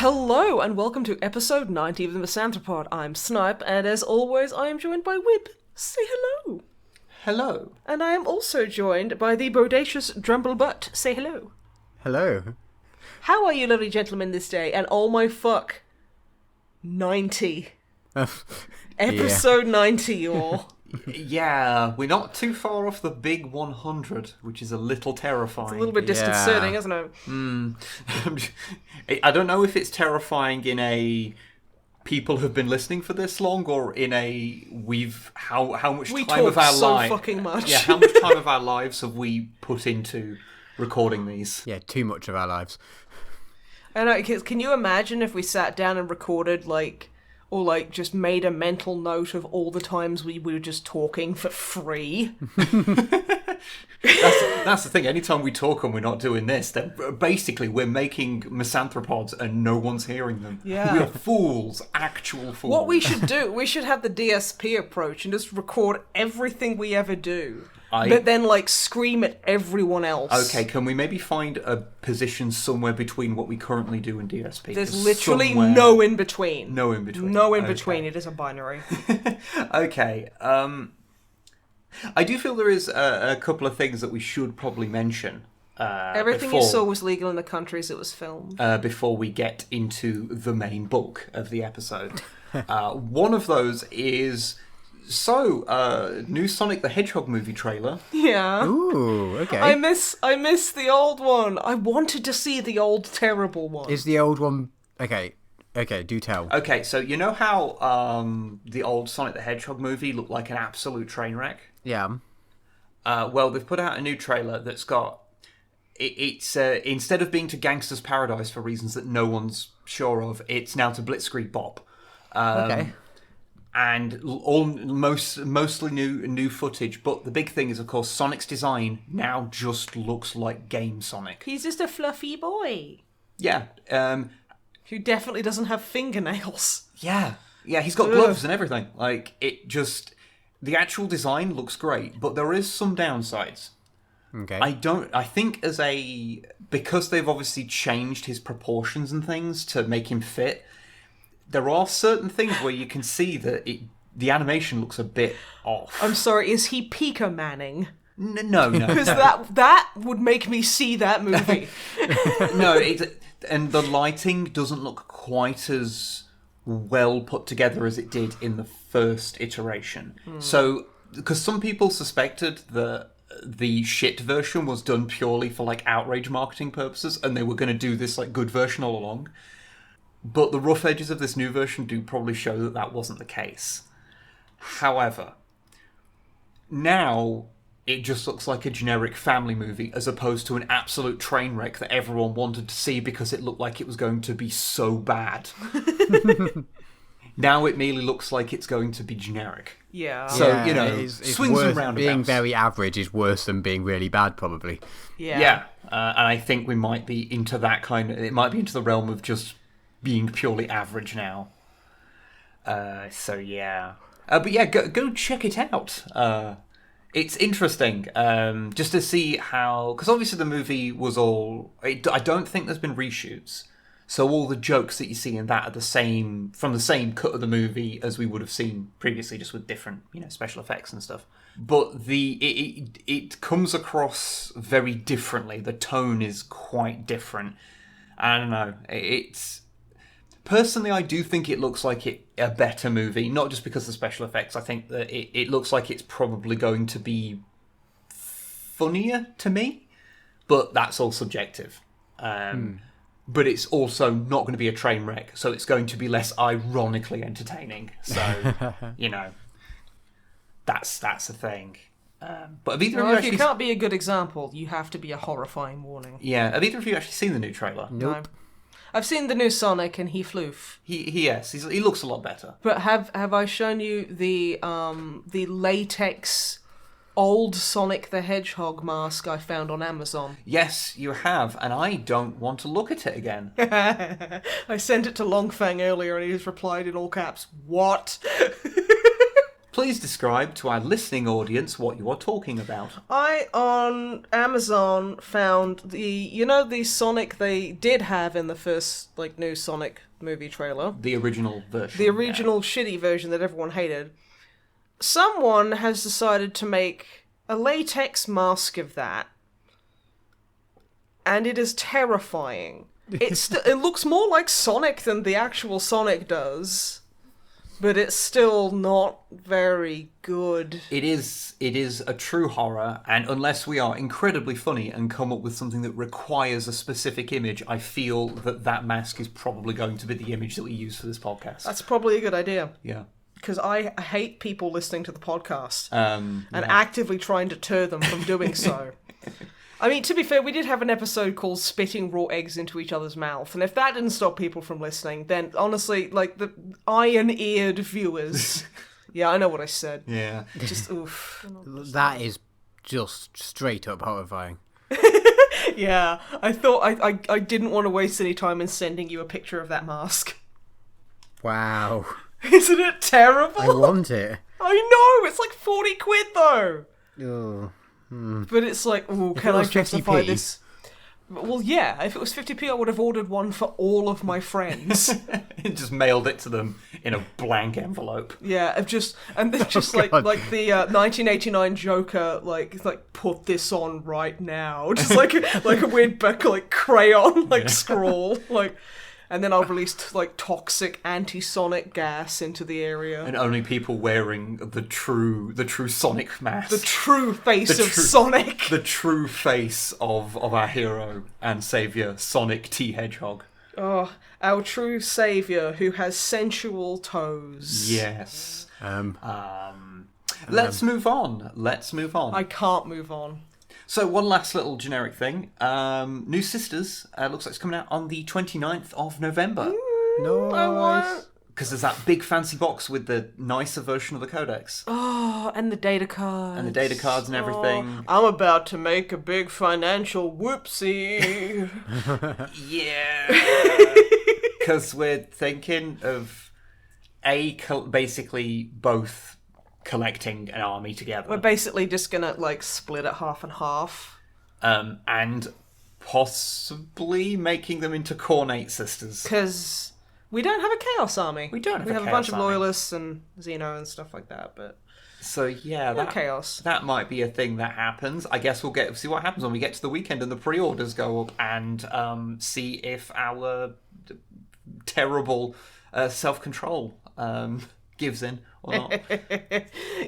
Hello, and welcome to episode 90 of the MisanthroPod. I'm Snipe, and as always, I am joined by Wib. Say hello. Hello. And I am also joined by the bodacious Drumblebutt. Say hello. Hello. How are you, lovely gentlemen, this day? And oh my fuck, 90. Episode 90, y'all. Yeah, we're not too far off the big 100, which is a little terrifying. It's a little bit disconcerting, isn't it? I don't know if it's terrifying in a people have been listening for this long, or in a how much time of our life. Fucking much. Yeah, how much time of our lives have we put into recording these? Yeah, too much of our lives. I know. Can you imagine if we sat down and recorded just made a mental note of all the times we were just talking for free? That's the thing. Anytime we talk and we're not doing this, then basically we're making misanthropods and no one's hearing them. Yeah. We are fools, actual fools. What we should do, we should have the DSP approach and just record everything we ever do. But then, scream at everyone else. Okay, can we maybe find a position somewhere between what we currently do and DSP? There's literally no in between. No in between. No in between. It is a binary. Okay. I do feel there is a couple of things that we should probably mention. Everything you saw was legal in the countries it was filmed. Before we get into the main bulk of the episode. One of those is... new Sonic the Hedgehog movie trailer. Yeah. Ooh, okay. I miss the old one. I wanted to see the old terrible one. Is the old one... Okay, do tell. Okay, so you know how the old Sonic the Hedgehog movie looked like an absolute train wreck? Yeah. Well, they've put out a new trailer that's got... It's instead of being to Gangster's Paradise for reasons that no one's sure of, it's now to Blitzkrieg Bop. Okay. And mostly new footage, but the big thing is, of course, Sonic's design now just looks like Game Sonic. He's just a fluffy boy. Yeah. Who definitely doesn't have fingernails. Yeah, he's got gloves and everything. The actual design looks great, but there is some downsides. Okay. I think because they've obviously changed his proportions and things to make him fit, there are certain things where you can see that the animation looks a bit off. I'm sorry, is he Pika Manning? No. Because that would make me see that movie. No, and the lighting doesn't look quite as well put together as it did in the first iteration. So, because some people suspected that the shit version was done purely for outrage marketing purposes, and they were going to do this good version all along. But the rough edges of this new version do probably show that that wasn't the case. However, now it just looks like a generic family movie as opposed to an absolute train wreck that everyone wanted to see because it looked like it was going to be so bad. Now it merely looks like it's going to be generic. Yeah. So, it's swings and roundabouts. Being very average is worse than being really bad, probably. Yeah. And I think we might be into that it might be into the realm of just being purely average now. But yeah, go check it out. It's interesting, just to see how... Because obviously the movie was all... I don't think there's been reshoots. So all the jokes that you see in that are from the same cut of the movie as we would have seen previously, just with different, special effects and stuff. But it comes across very differently. The tone is quite different. I don't know. Personally, I do think it looks like a better movie, not just because of the special effects. I think that it looks like it's probably going to be funnier to me, but that's all subjective. But it's also not going to be a train wreck, so it's going to be less ironically entertaining. So, that's the thing. But have either of you if actually... you can't be a good example, you have to be a horrifying warning. Yeah, have either of you actually seen the new trailer? Nope. I've seen the new Sonic and he floof. He looks a lot better. But have I shown you the latex old Sonic the Hedgehog mask I found on Amazon? Yes, you have, and I don't want to look at it again. I sent it to Longfang earlier and he just replied in all caps, "What?" Please describe to our listening audience what you are talking about. I, on Amazon, found the Sonic they did have in the first, new Sonic movie trailer. The original version. The original shitty version that everyone hated. Someone has decided to make a latex mask of that. And it is terrifying. It looks more like Sonic than the actual Sonic does. But it's still not very good. It is a true horror, and unless we are incredibly funny and come up with something that requires a specific image, I feel that mask is probably going to be the image that we use for this podcast. That's probably a good idea. Yeah. Because I hate people listening to the podcast and actively trying to deter them from doing so. I mean, to be fair, we did have an episode called Spitting Raw Eggs into Each Other's Mouth, and if that didn't stop people from listening, then honestly, the iron-eared viewers... Yeah, I know what I said. Yeah. Just, oof. That is just straight up horrifying. Yeah, I thought I didn't want to waste any time in sending you a picture of that mask. Wow. Isn't it terrible? I want it. I know, it's like 40 quid though. Oh. But it's like, oh, can I justify this? Well, yeah, if it was 50p, I would have ordered one for all of my friends. Just mailed it to them in a blank envelope. Yeah, and they're just like the 1989 Joker, like put this on right now, just like a weird crayon scrawl, and then I'll release toxic anti-sonic gas into the area. And only people wearing the true Sonic mask. The true face of Sonic. The true face of our hero and saviour, Sonic T. Hedgehog. Oh, our true saviour who has sensual toes. Yes. Let's move on. I can't move on. So one last little generic thing. New Sisters looks like it's coming out on the 29th of November. No. I want... Because there's that big fancy box with the nicer version of the codex. Oh, and the data cards. And the data cards and everything. Oh, I'm about to make a big financial whoopsie. Yeah. Because we're thinking of basically both collecting an army together. We're basically just gonna split it half and half. And possibly making them into Cornate Sisters. Because we don't have a Chaos army. We don't have We a have a Chaos bunch of army. Loyalists and Xeno and stuff like that, but... So yeah, no Chaos. That might be a thing that happens. I guess we'll see what happens when we get to the weekend and the pre-orders go up, and see if our terrible self-control gives in or not.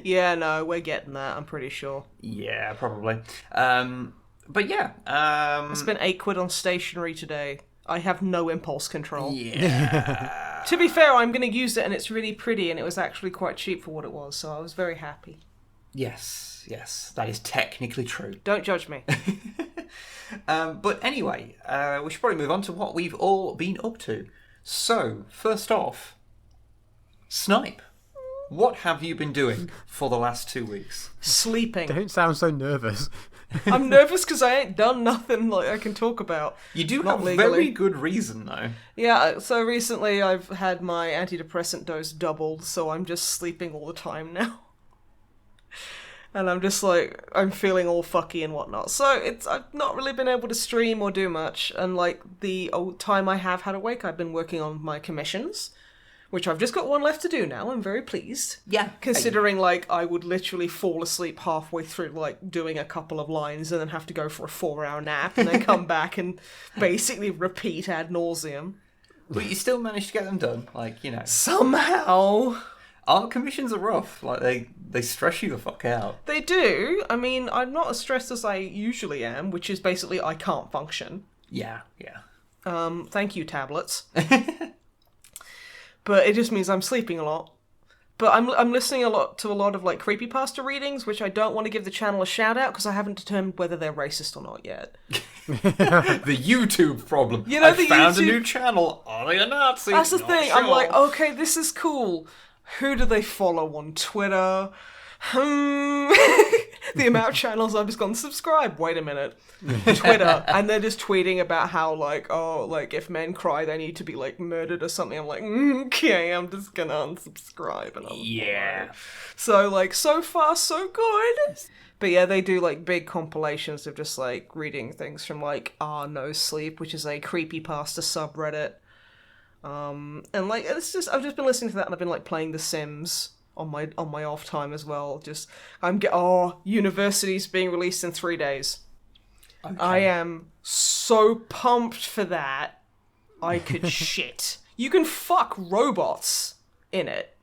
Yeah, no, we're getting that, I'm pretty sure. Yeah, probably. But yeah. I spent £8 on stationery today. I have no impulse control. Yeah. To be fair, I'm going to use it and it's really pretty and it was actually quite cheap for what it was, so I was very happy. Yes, that is technically true. Don't judge me. But anyway, we should probably move on to what we've all been up to. So, first off, Snipe. What have you been doing for the last 2 weeks? Sleeping. Don't sound so nervous. I'm nervous because I ain't done nothing I can talk about. You do Not have legally. very good reason, though. Yeah, so recently I've had my antidepressant dose doubled, so I'm just sleeping all the time now. And I'm just I'm feeling all fucky and whatnot. So I've not really been able to stream or do much. And the time I have had awake, I've been working on my commissions, which I've just got one left to do now. I'm very pleased. Yeah. Considering, I would literally fall asleep halfway through, doing a couple of lines and then have to go for a 4-hour nap and then come back and basically repeat ad nauseum. But you still managed to get them done, Somehow. Our commissions are rough. They stress you the fuck out. They do. I mean, I'm not as stressed as I usually am, which is basically I can't function. Yeah. Thank you, tablets. But it just means I'm sleeping a lot. But I'm listening a lot of like creepypasta readings, which I don't want to give the channel a shout out because I haven't determined whether they're racist or not yet. The YouTube problem. You know, I the found a YouTube- new channel. Are they a Nazi? That's the Not thing. sure. I'm like, okay, this is cool. Who do they follow on Twitter? The amount of channels I've just gone subscribe. Wait a minute. Twitter, and they're just tweeting about how like, oh, like if men cry, they need to be like murdered or something. I'm like, okay, I'm just gonna unsubscribe and Yeah. So like, so far so good. But yeah, they do like big compilations of just like reading things from like No Sleep, which is a creepypasta subreddit. And like it's just I've just been listening to that and I've been like playing The Sims on my off time as well. Just university's being released in 3 days. Okay. I am so pumped for that. I could shit. You can fuck robots in it.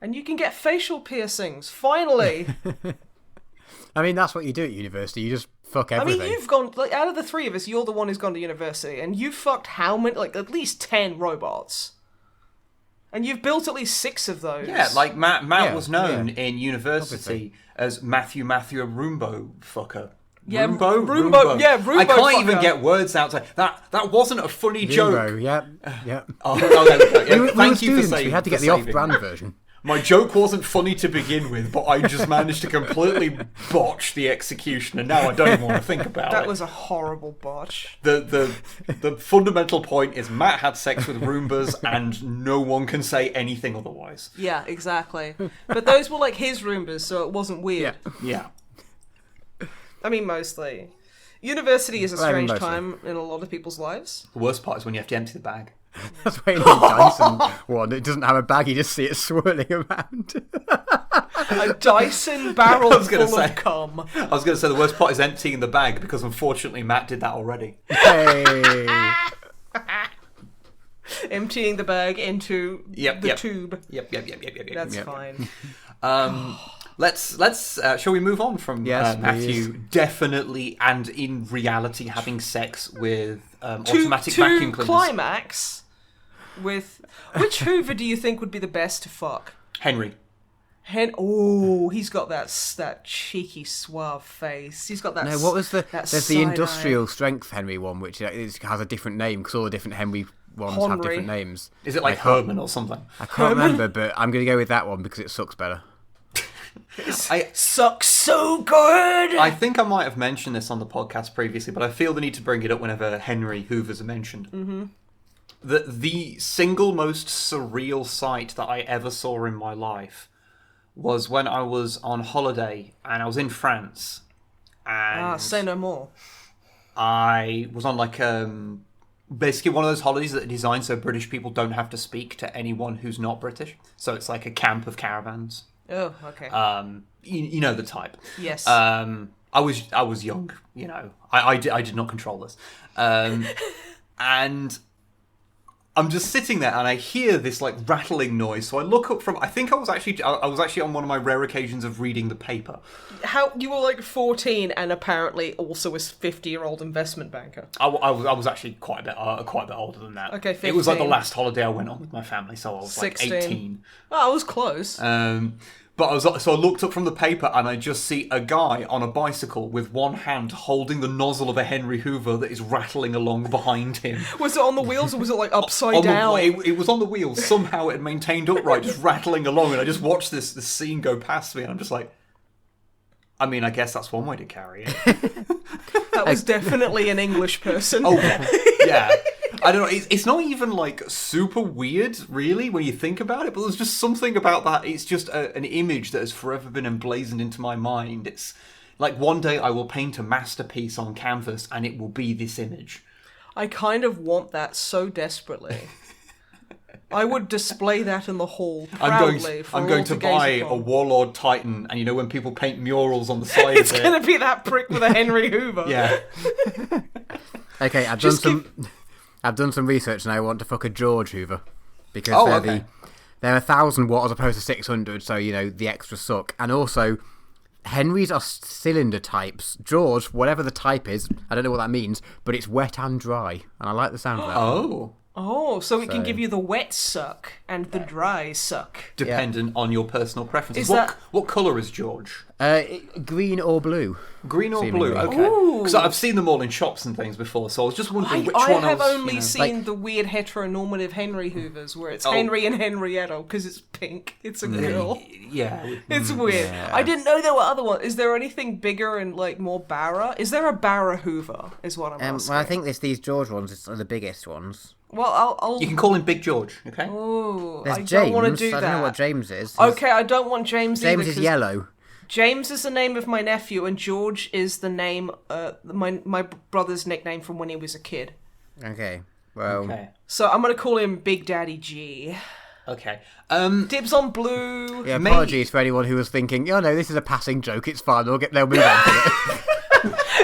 And you can get facial piercings. Finally. I mean, that's what you do at university. You just fuck everything. I mean, you've gone, like, out of the three of us, you're the one who's gone to university, and you've fucked how many, like, at least 10 robots. And you've built at least 6 of those. Yeah, like Matt Yeah, was known yeah. in university Obviously. as Matthew a Roombo fucker. Yeah, Roombo. yeah, Roombo I can't fucker. even get words out. That wasn't a funny joke. Bingo, yep. Oh, okay. Yeah, We thank were you for students, saying. we had to get the off-brand version. My joke wasn't funny to begin with, but I just managed to completely botch the execution, and now I don't even want to think about it. That was a horrible botch. The fundamental point is Matt had sex with Roombas, and no one can say anything otherwise. Yeah, exactly. But those were like his Roombas, so it wasn't weird. Yeah. I mean, mostly. University is a Well, I mean, strange mostly. time in a lot of people's lives. The worst part is when you have to empty the bag. That's why you need Dyson one. It doesn't have a bag, you just see it swirling around. A Dyson barrel I was gonna full say. of cum. I was going to say the worst part is emptying the bag, because unfortunately Matt did that already. Hey. Emptying the bag into the tube. Yep. That's Yep. fine. Let's shall we move on from Yes, Matthew please. definitely and in reality having sex with automatic vacuum To cleaners? climax with... Which Hoover do you think would be the best to fuck? Henry. He's got that cheeky, suave face. He's got that... No, what was that there's the side-eye. industrial strength Henry one, which has a different name, because all the different Henry ones have Henry. different names. Is it like Herman or something? I can't remember, but I'm going to go with that one because it sucks better. Sucks so good! I think I might have mentioned this on the podcast previously, but I feel the need to bring it up whenever Henry Hoovers are mentioned. Mm-hmm. The single most surreal sight that I ever saw in my life was when I was on holiday and I was in France. And say no more. I was on like basically one of those holidays that are designed so British people don't have to speak to anyone who's not British. So it's like a camp of caravans. Oh, okay. You know the type. Yes. I was young, you know. I did not control this. And I'm just sitting there and I hear this like rattling noise. So I look up from I was actually on one of my rare occasions of reading the paper. How you were like 14 and apparently also a 50-year-old investment banker. I was actually quite a bit older than that. Okay, 15. It was like the last holiday I went on with my family, so I was 16. like 18. Oh, I was close. But I looked up from the paper and I just see a guy on a bicycle with one hand holding the nozzle of a Henry Hoover that is rattling along behind him. Was it on the wheels or was it like upside down? It was on the wheels. Somehow it had maintained upright, just rattling along, and I just watched this scene go past me, and I'm just like, I mean, I guess that's one way to carry it. That was definitely an English person. Oh, yeah. I don't know, it's not even, like, super weird, really, when you think about it, but there's just something about that. It's just an image that has forever been emblazoned into my mind. It's like, one day I will paint a masterpiece on canvas, and it will be this image. I kind of want that so desperately. I would display that in the hall proudly. I'm going to buy a Warlord Titan, and you know when people paint murals on the side It's of it? going to be that prick with a Henry Hoover. Yeah. Okay, I've done some research and I want to fuck a George Hoover because they're 1,000 watt as opposed to 600, so you know the extras suck. And also, Henrys are cylinder types. George, whatever the type is, I don't know what that means, but it's wet and dry, and I like the sound of that. Oh. Oh, so it can give you the wet suck and the dry suck. Dependent on your personal preferences. Is What colour is George? Green or blue? Green or Seemingly. blue? Okay. Because I've seen them all in shops and things before, so I was just wondering which one I was... I have only seen like- the weird heteronormative Henry Hoovers, where it's Henry and Henrietta, because it's pink. It's a girl. Yeah. It's weird. Yeah. I didn't know there were other ones. Is there anything bigger and like more Barra? Is there a Barra Hoover? Is what I'm asking. Well, I think these George ones are the biggest ones. Well, I'll. You can call him Big George, okay? Oh, There's I James. don't want to do I that. don't know what James is. Okay, I don't want James either. James is yellow. James is the name of my nephew, and George is the name, my brother's nickname from when he was a kid. Okay. Well. Okay. So I'm gonna call him Big Daddy G. Okay. Dibs on blue. Yeah, apologies for anyone who was thinking, oh no, this is a passing joke, it's fine, they'll move on to it.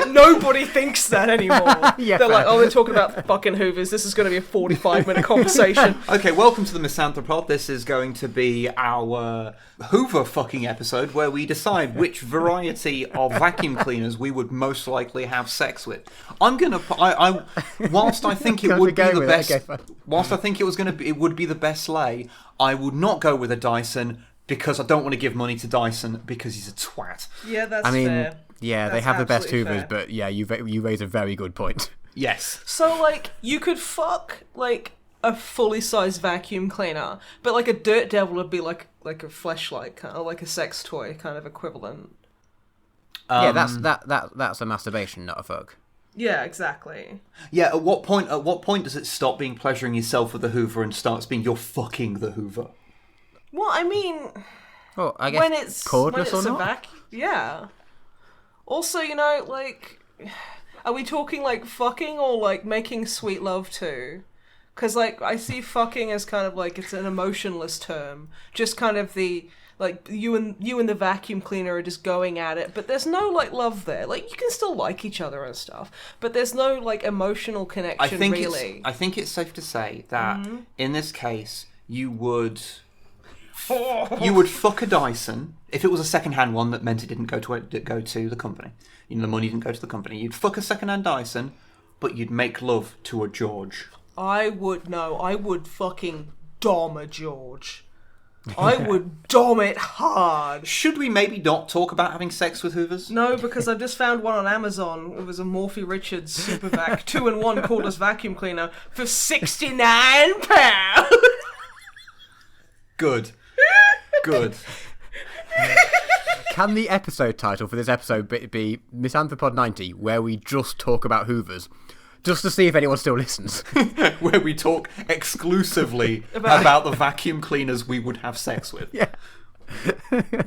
Nobody thinks that anymore. Yeah, they're like, fair. oh, they're talking about fucking Hoovers. This is going to be a 45-minute conversation. Okay, welcome to the MisanthroPod. This is going to be our Hoover fucking episode where we decide which variety of vacuum cleaners we would most likely have sex with. Whilst I think it would be the best, whilst I think it would be the best lay, I would not go with a Dyson because I don't want to give money to Dyson because he's a twat. Yeah, that's fair. Yeah, they That's have the best absolutely Hoovers, fair. but yeah, you raise a very good point. Yes. So, like, you could fuck, like, a fully sized vacuum cleaner, but, like, a Dirt Devil would be like a fleshlight, kind of like a sex toy kind of equivalent. Yeah, that's a masturbation, not a fuck. Yeah, exactly. Yeah, at what point does it stop being pleasuring yourself with the Hoover and starts being you're fucking the Hoover? Well, I mean, Well, I guess when it's cordless when it's or a not? vacuum, yeah. Also, you know, like, are we talking like fucking or like making sweet love too? Because like I see fucking as kind of like it's an emotionless term, just kind of the like you and the vacuum cleaner are just going at it, but there's no like love there. Like you can still like each other and stuff, but there's no like emotional connection really. I think it's safe to say that in this case you would fuck a Dyson if it was a second-hand one that meant it didn't go to the company. You know, the money didn't go to the company. You'd fuck a second-hand Dyson, but you'd make love to a George. I would fucking dom a George. I would dom it hard. Should we maybe not talk about having sex with Hoovers? No, because I've just found one on Amazon. It was a Morphy Richards Supervac 2-in-1 cordless vacuum cleaner for £69. Good. Can the episode title for this episode be MisanthroPod 90, where we just talk about Hoovers? Just to see if anyone still listens. Where we talk exclusively about the vacuum cleaners we would have sex with. Yeah.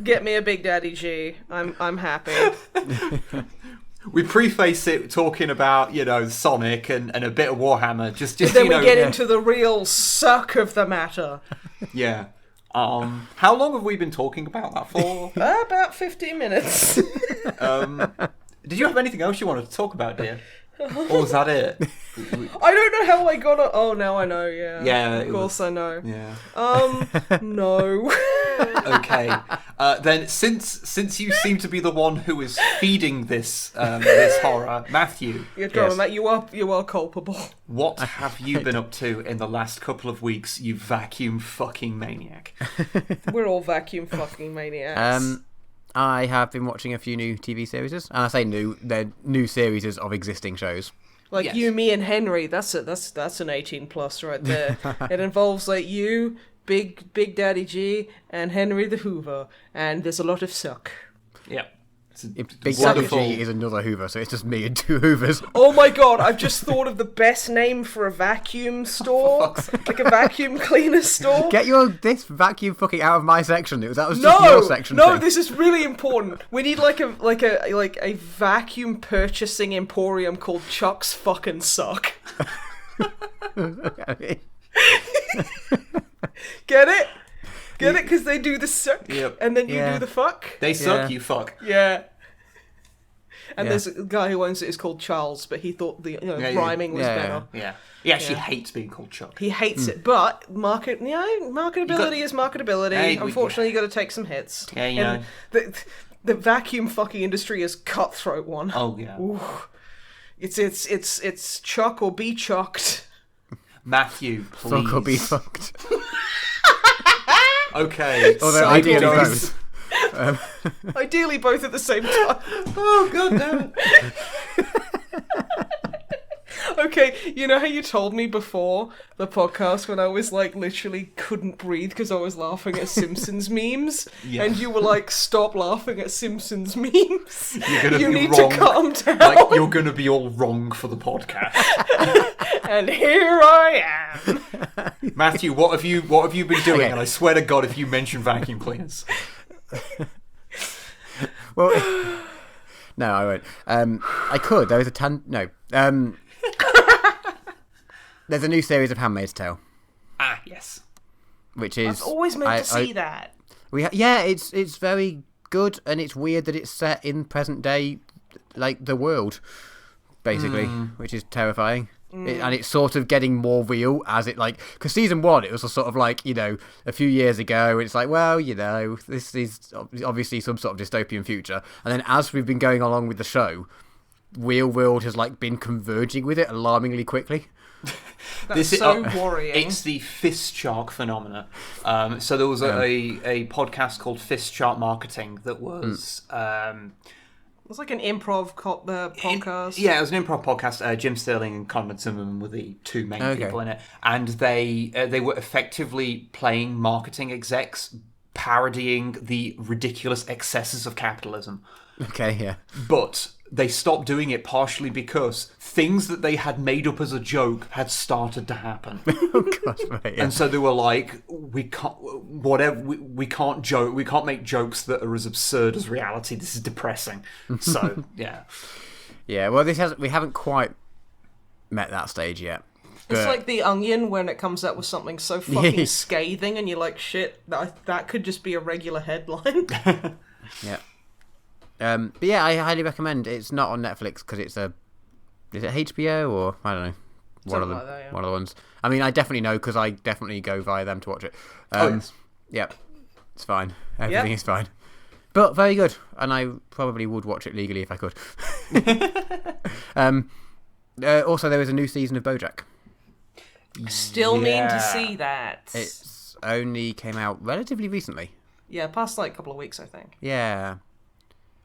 Get me a Big Daddy G. I'm happy. We preface it talking about, you know, Sonic and a bit of Warhammer. Just Then you we know, get into the real suck of the matter. Yeah. How long have we been talking about that for? About 15 minutes. Did you have anything else you wanted to talk about, dear? Or was that it? I don't know how I got it. Oh, now I know, yeah. Yeah. Of course I know. Yeah. No. Okay. Then, since you seem to be the one who is feeding this this horror, Matthew, You're going, Matt, you are culpable. what have you been up to in the last couple of weeks, you vacuum fucking maniac? We're all vacuum fucking maniacs. I have been watching a few new TV series, and I say new, they're new series of existing shows. Like Yes. You, Me, and Henry. That's an 18+ right there. It involves like you, Big Daddy G, and Henry the Hoover, and there's a lot of suck. Yeah. Big wonderful. Daddy G is another Hoover, so it's just me and two Hoovers. Oh my god! I've just thought of the best name for a vacuum store, like a vacuum cleaner store. Get this vacuum fucking out of my section. That was just your section. No, thing. this is really important. We need like a vacuum purchasing emporium called Chuck's fucking Suck. Okay. Get it? Get it? Because they do the suck, Yep. and then you Yeah. do the fuck. They suck, Yeah. you fuck. Yeah. And Yeah. there's a guy who owns it is called Charles, but he thought the rhyming was Yeah. better. Yeah. He actually Yeah. hates being called Chuck. He hates it, but marketability is marketability. Hey, Unfortunately, you got to take some hits. Yeah, you And the vacuum fucking industry is cutthroat one. Oh, yeah. Ooh. It's chuck or be chucked. Matthew, please. Fuck or be fucked. Okay. Although ideally both. Ideally both at the same time. Oh, god damn it. Okay, you know how you told me before the podcast when I was like literally couldn't breathe because I was laughing at Simpsons memes? Yeah. And you were like, stop laughing at Simpsons memes. You need wrong. to calm down. Like, you're gonna be all wrong for the podcast. And here I am. Matthew, what have you been doing? Okay. And I swear to God, if you mention vacuum cleaners. Well, no, I won't. I could. There was there's a new series of Handmaid's Tale, Ah, yes. which is... I've always meant to see that. It's very good, and it's weird that it's set in present day, like, the world, basically, which is terrifying. And it's sort of getting more real as it, like... Because season 1, it was a sort of like, you know, a few years ago, it's like, well, you know, this is obviously some sort of dystopian future. And then as we've been going along with the show, real world has, like, been converging with it alarmingly quickly. That's so worrying. It's the fist shark phenomena. So there was a podcast called Fist Shark Marketing that was... It was like an improv podcast. Yeah, it was an improv podcast. Jim Sterling and Conrad Zimmerman were the two main people in it. And they were effectively playing marketing execs parodying the ridiculous excesses of capitalism. Okay, yeah. But they stopped doing it partially because things that they had made up as a joke had started to happen. Oh, God, right, yeah. And so they were like, we can't joke, we can't make jokes that are as absurd as reality. This is depressing. So, yeah. Yeah, well, we haven't quite met that stage yet. It's like The Onion when it comes out with something so fucking scathing and you're like, shit, that could just be a regular headline. Yeah. But yeah, I highly recommend. It's not on Netflix because is it HBO or I don't know, one of the ones. I mean, I definitely know because I definitely go via them to watch it. Yes. Yeah, it's fine. Everything is fine. But very good, and I probably would watch it legally if I could. Also, there is a new season of BoJack. Still mean to see that. It's only came out relatively recently. Yeah, past like a couple of weeks, I think. Yeah.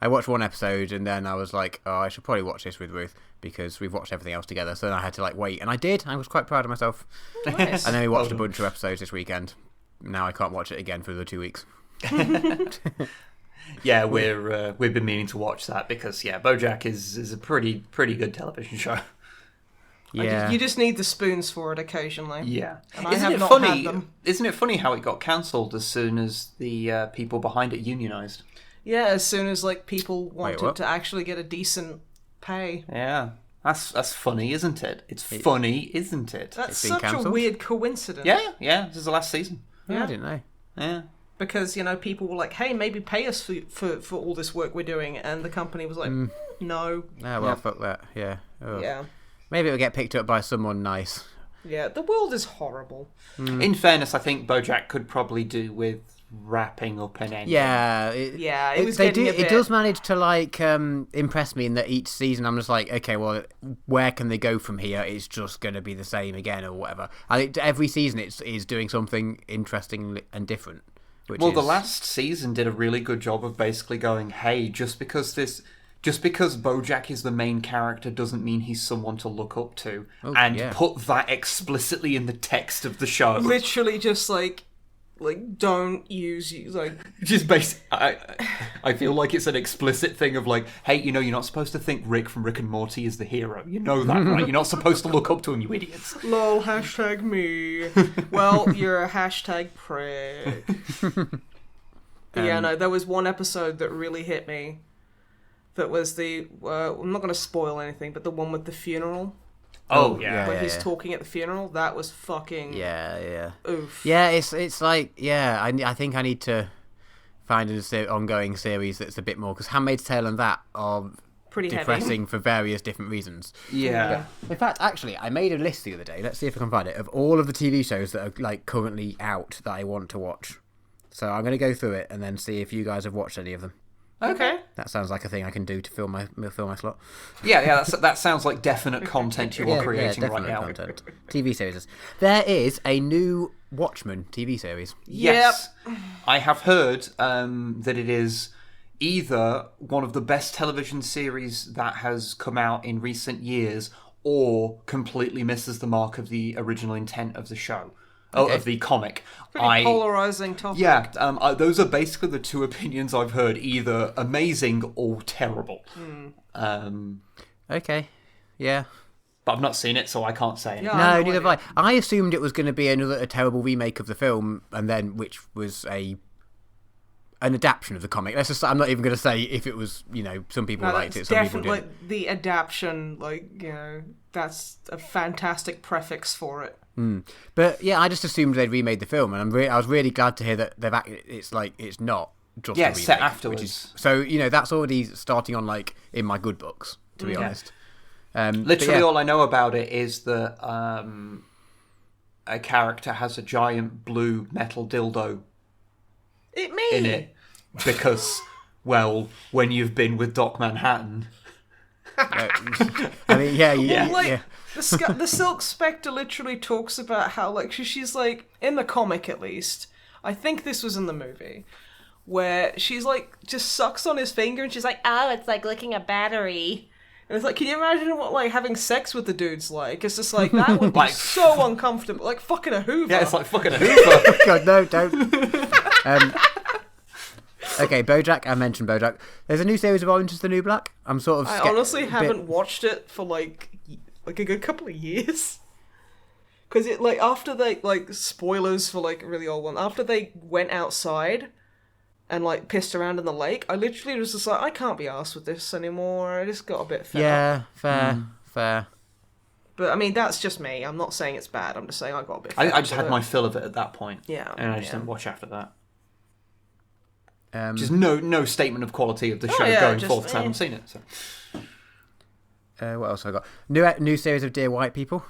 I watched one episode and then I was like, oh, I should probably watch this with Ruth because we've watched everything else together. So then I had to like wait, and I did. I was quite proud of myself. Nice. And then we watched a bunch of episodes this weekend. Now I can't watch it again for the 2 weeks. Yeah, we've been meaning to watch that because BoJack is a pretty good television show. Yeah, you just need the spoons for it occasionally. Yeah, and I have not had them. Isn't it funny how it got cancelled as soon as the people behind it unionised? Yeah, as soon as like people wanted to actually get a decent pay. Yeah, that's funny, isn't it? It's funny, isn't it? That's such a weird coincidence. Yeah. This is the last season. Yeah, I didn't know. Yeah. Because, you know, people were like, hey, maybe pay us for all this work we're doing. And the company was like, no. Ah, well, fuck that. Yeah. Oh. Yeah. Maybe it'll get picked up by someone nice. Yeah, the world is horrible. In fairness, I think BoJack could probably do with wrapping up an ending. Yeah. It does manage to, like, impress me in that each season I'm just like, okay, well, where can they go from here? It's just going to be the same again or whatever. I think every season it is doing something interesting and different. The last season did a really good job of basically going, hey, just because BoJack is the main character doesn't mean he's someone to look up to, put that explicitly in the text of the show. Literally, just like don't use just I feel like it's an explicit thing of like, hey, you know, you're not supposed to think Rick from Rick and Morty is the hero. You know that, right? You're not supposed to look up to him, you idiots. Lol, hashtag me. Well, you're a hashtag prick. No, there was one episode that really hit me. That was the I'm not going to spoil anything, but the one with the funeral. Oh yeah, when he's talking at the funeral, that was fucking oof. Yeah, it's like I think I need to find an ongoing series that's a bit more, because Handmaid's Tale and that are pretty depressing for various different reasons. Yeah. In fact, actually, I made a list the other day. Let's see if I can find it of all of the TV shows that are like currently out that I want to watch. So I'm going to go through it and then see if you guys have watched any of them. Okay. That sounds like a thing I can do to fill my slot. Yeah, that sounds like definite content you are creating right now. Content. TV series. There is a new Watchmen TV series. Yes. Yep. I have heard that it is either one of the best television series that has come out in recent years or completely misses the mark of the original intent of the show. Okay. Of the comic. Pretty polarizing topic. Yeah, those are basically the two opinions I've heard, either amazing or terrible. Okay, yeah. But I've not seen it, so I can't say anything. No, neither have I. I assumed it was going to be a terrible remake of the film, and then which was an adaptation of the comic. I'm not even going to say if it was, some people liked it, some people didn't. Definitely the adaptation, that's a fantastic prefix for it. But yeah, I just assumed they'd remade the film, and I was really glad to hear that it's not just a remake, set afterwards. So that's already starting on in my good books, to be honest. Literally, all I know about it is that a character has a giant blue metal dildo in it because, well, when you've been with Doc Manhattan. I mean, yeah. The Silk Spectre literally talks about how, she's in the comic at least, I think this was in the movie, where she's just sucks on his finger and she's like, oh, it's like licking a battery. And it's can you imagine what having sex with the dude's like? It's just that would be so uncomfortable, like fucking a Hoover. Yeah, it's like fucking a Hoover. God, no, don't. Okay, BoJack. I mentioned BoJack. There's a new series of Orange Is the New Black. I'm sort of. I honestly haven't watched it for a good couple of years. Because it after they spoilers for a really old one. After they went outside and pissed around in the lake, I literally was just I can't be arsed with this anymore. I just got a bit fed up. Yeah, fair. But I mean, that's just me. I'm not saying it's bad. I'm just saying I got a bit. I just had my fill of it at that point. Yeah, and I just didn't watch after that. Just no statement of quality of the show going forth because I haven't seen it. So. What else have I got? New series of Dear White People.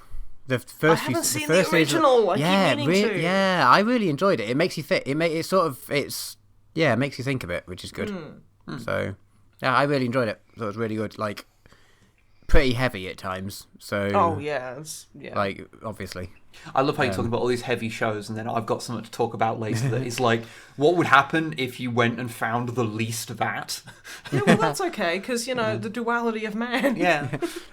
The first I haven't seen the the original. I keep meaning to. Yeah, I really enjoyed it. It makes you think. It makes you think of it, which is good. So, yeah, I really enjoyed it. So it was really good. Pretty heavy at times. So. Oh yeah, obviously. I love how you talk about all these heavy shows, and then I've got something to talk about later that is what would happen if you went and found the least that? Yeah, well, that's okay, because, the duality of man. Yeah.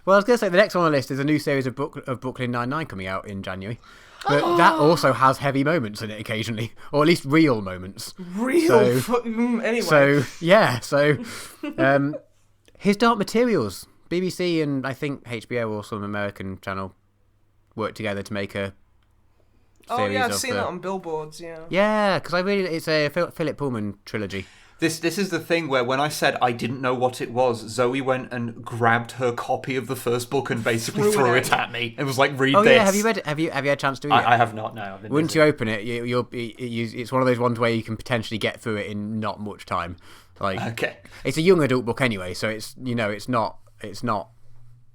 Well, I was going to say, the next one on the list is a new series of Brooklyn Nine-Nine coming out in January. But that also has heavy moments in it occasionally, or at least real moments. Anyway. So, yeah, His Dark Materials. BBC and I think HBO or some American channel work together to make a series I've seen that on billboards, Yeah, because it's a Philip Pullman trilogy. This is the thing where when I said I didn't know what it was, Zoe went and grabbed her copy of the first book and basically threw it at me. It was read this. Oh yeah, have you read it? Have you had a chance to read it? I have not, no. Once you open it, it's one of those ones where you can potentially get through it in not much time. Okay. It's a young adult book anyway, so it's it's not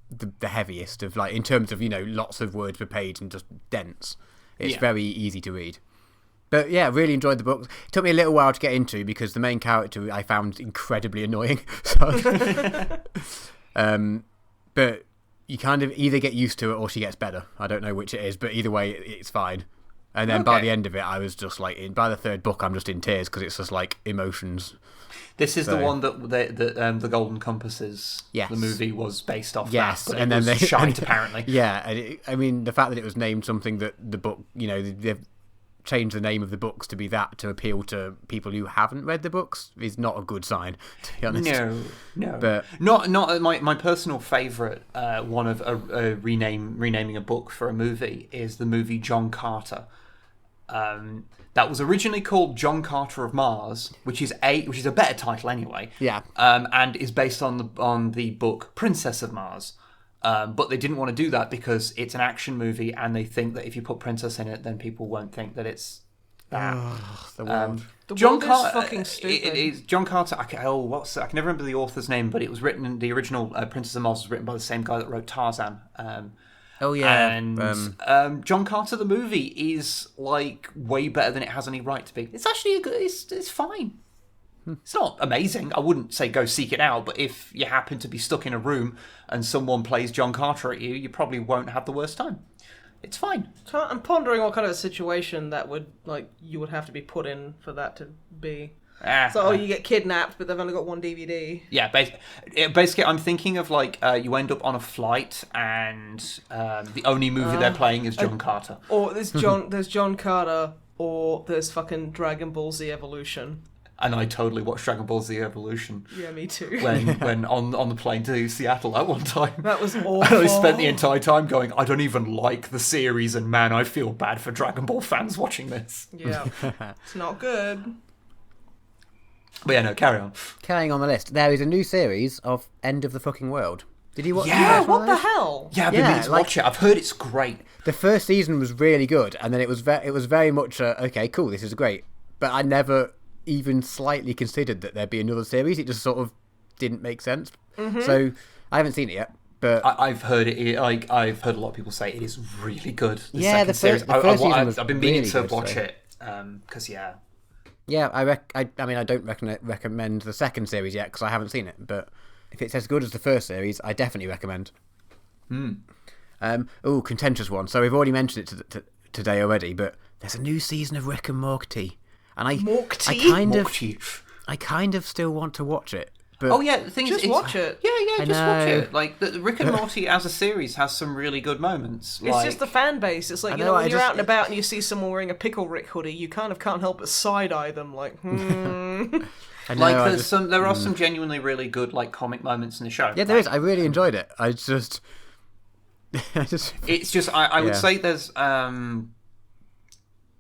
the heaviest of in terms of lots of words per page and just dense. It's very easy to read. But yeah, really enjoyed the book. It took me a little while to get into because the main character I found incredibly annoying. But you kind of either get used to it or she gets better. I don't know which it is, but either way, it's fine. And then by the end of it, I was just by the third book, I'm just in tears because it's just emotions. This is the one that the Golden Compasses, yes. The movie was based off. Yes, that, but and it then was shite apparently. Yeah, and I mean the fact that it was named something that the book, they've changed the name of the books to be that to appeal to people who haven't read the books is not a good sign, to be honest. No. But not my personal favourite one of renaming a book for a movie is the movie John Carter. That was originally called John Carter of Mars, which is a better title anyway. Yeah. And is based on the book Princess of Mars. But they didn't want to do that because it's an action movie, and they think that if you put princess in it, then people won't think that it's that. The world. The world is fucking stupid. It is John Carter. I can never remember the author's name, but it was written in the original Princess of Mars was written by the same guy that wrote Tarzan. Oh yeah, and John Carter the movie is way better than it has any right to be. It's actually it's fine. It's not amazing. I wouldn't say go seek it out, but if you happen to be stuck in a room and someone plays John Carter at you, you probably won't have the worst time. It's fine. So I'm pondering what kind of a situation that would, like, you would have to be put in for that to be. So, you get kidnapped, but they've only got one DVD. Yeah, basically, I'm thinking of, like, you end up on a flight and the only movie they're playing is John Carter. Or there's John Carter, or there's fucking Dragon Ball Z Evolution. And I totally watched Dragon Ball Z Evolution. Yeah, me too. When on the plane to Seattle at one time. That was awful. And I spent the entire time going, I don't even like the series, and man, I feel bad for Dragon Ball fans watching this. Yeah, it's not good. But yeah, no, carry on. Carrying on the list, there is a new series of End of the Fucking World. Did you watch? Yeah, what the hell? Yeah, I've been meaning to watch it. I've heard it's great. The first season was really good, and then it was very much okay, cool, this is great. But I never even slightly considered that there'd be another series. It just sort of didn't make sense. Mm-hmm. So I haven't seen it yet, but I've heard it. Like, I've heard a lot of people say it is really good. The second series. The first season was I've been meaning really to good, watch so. it because Yeah, I mean, I don't recommend the second series yet because I haven't seen it. But if it's as good as the first series, I definitely recommend. Contentious one. So we've already mentioned it today already, but there's a new season of Rick and Morty, and I kind of still want to watch it. But the thing is, watch it. Yeah, just watch it. Like, the Rick and Morty as a series has some really good moments. It's just the fan base. It's like, when you're out and about and you see someone wearing a Pickle Rick hoodie, you kind of can't help but side-eye them, like, there are some genuinely really good, like, comic moments in the show. Yeah, there is. I really enjoyed it. I would say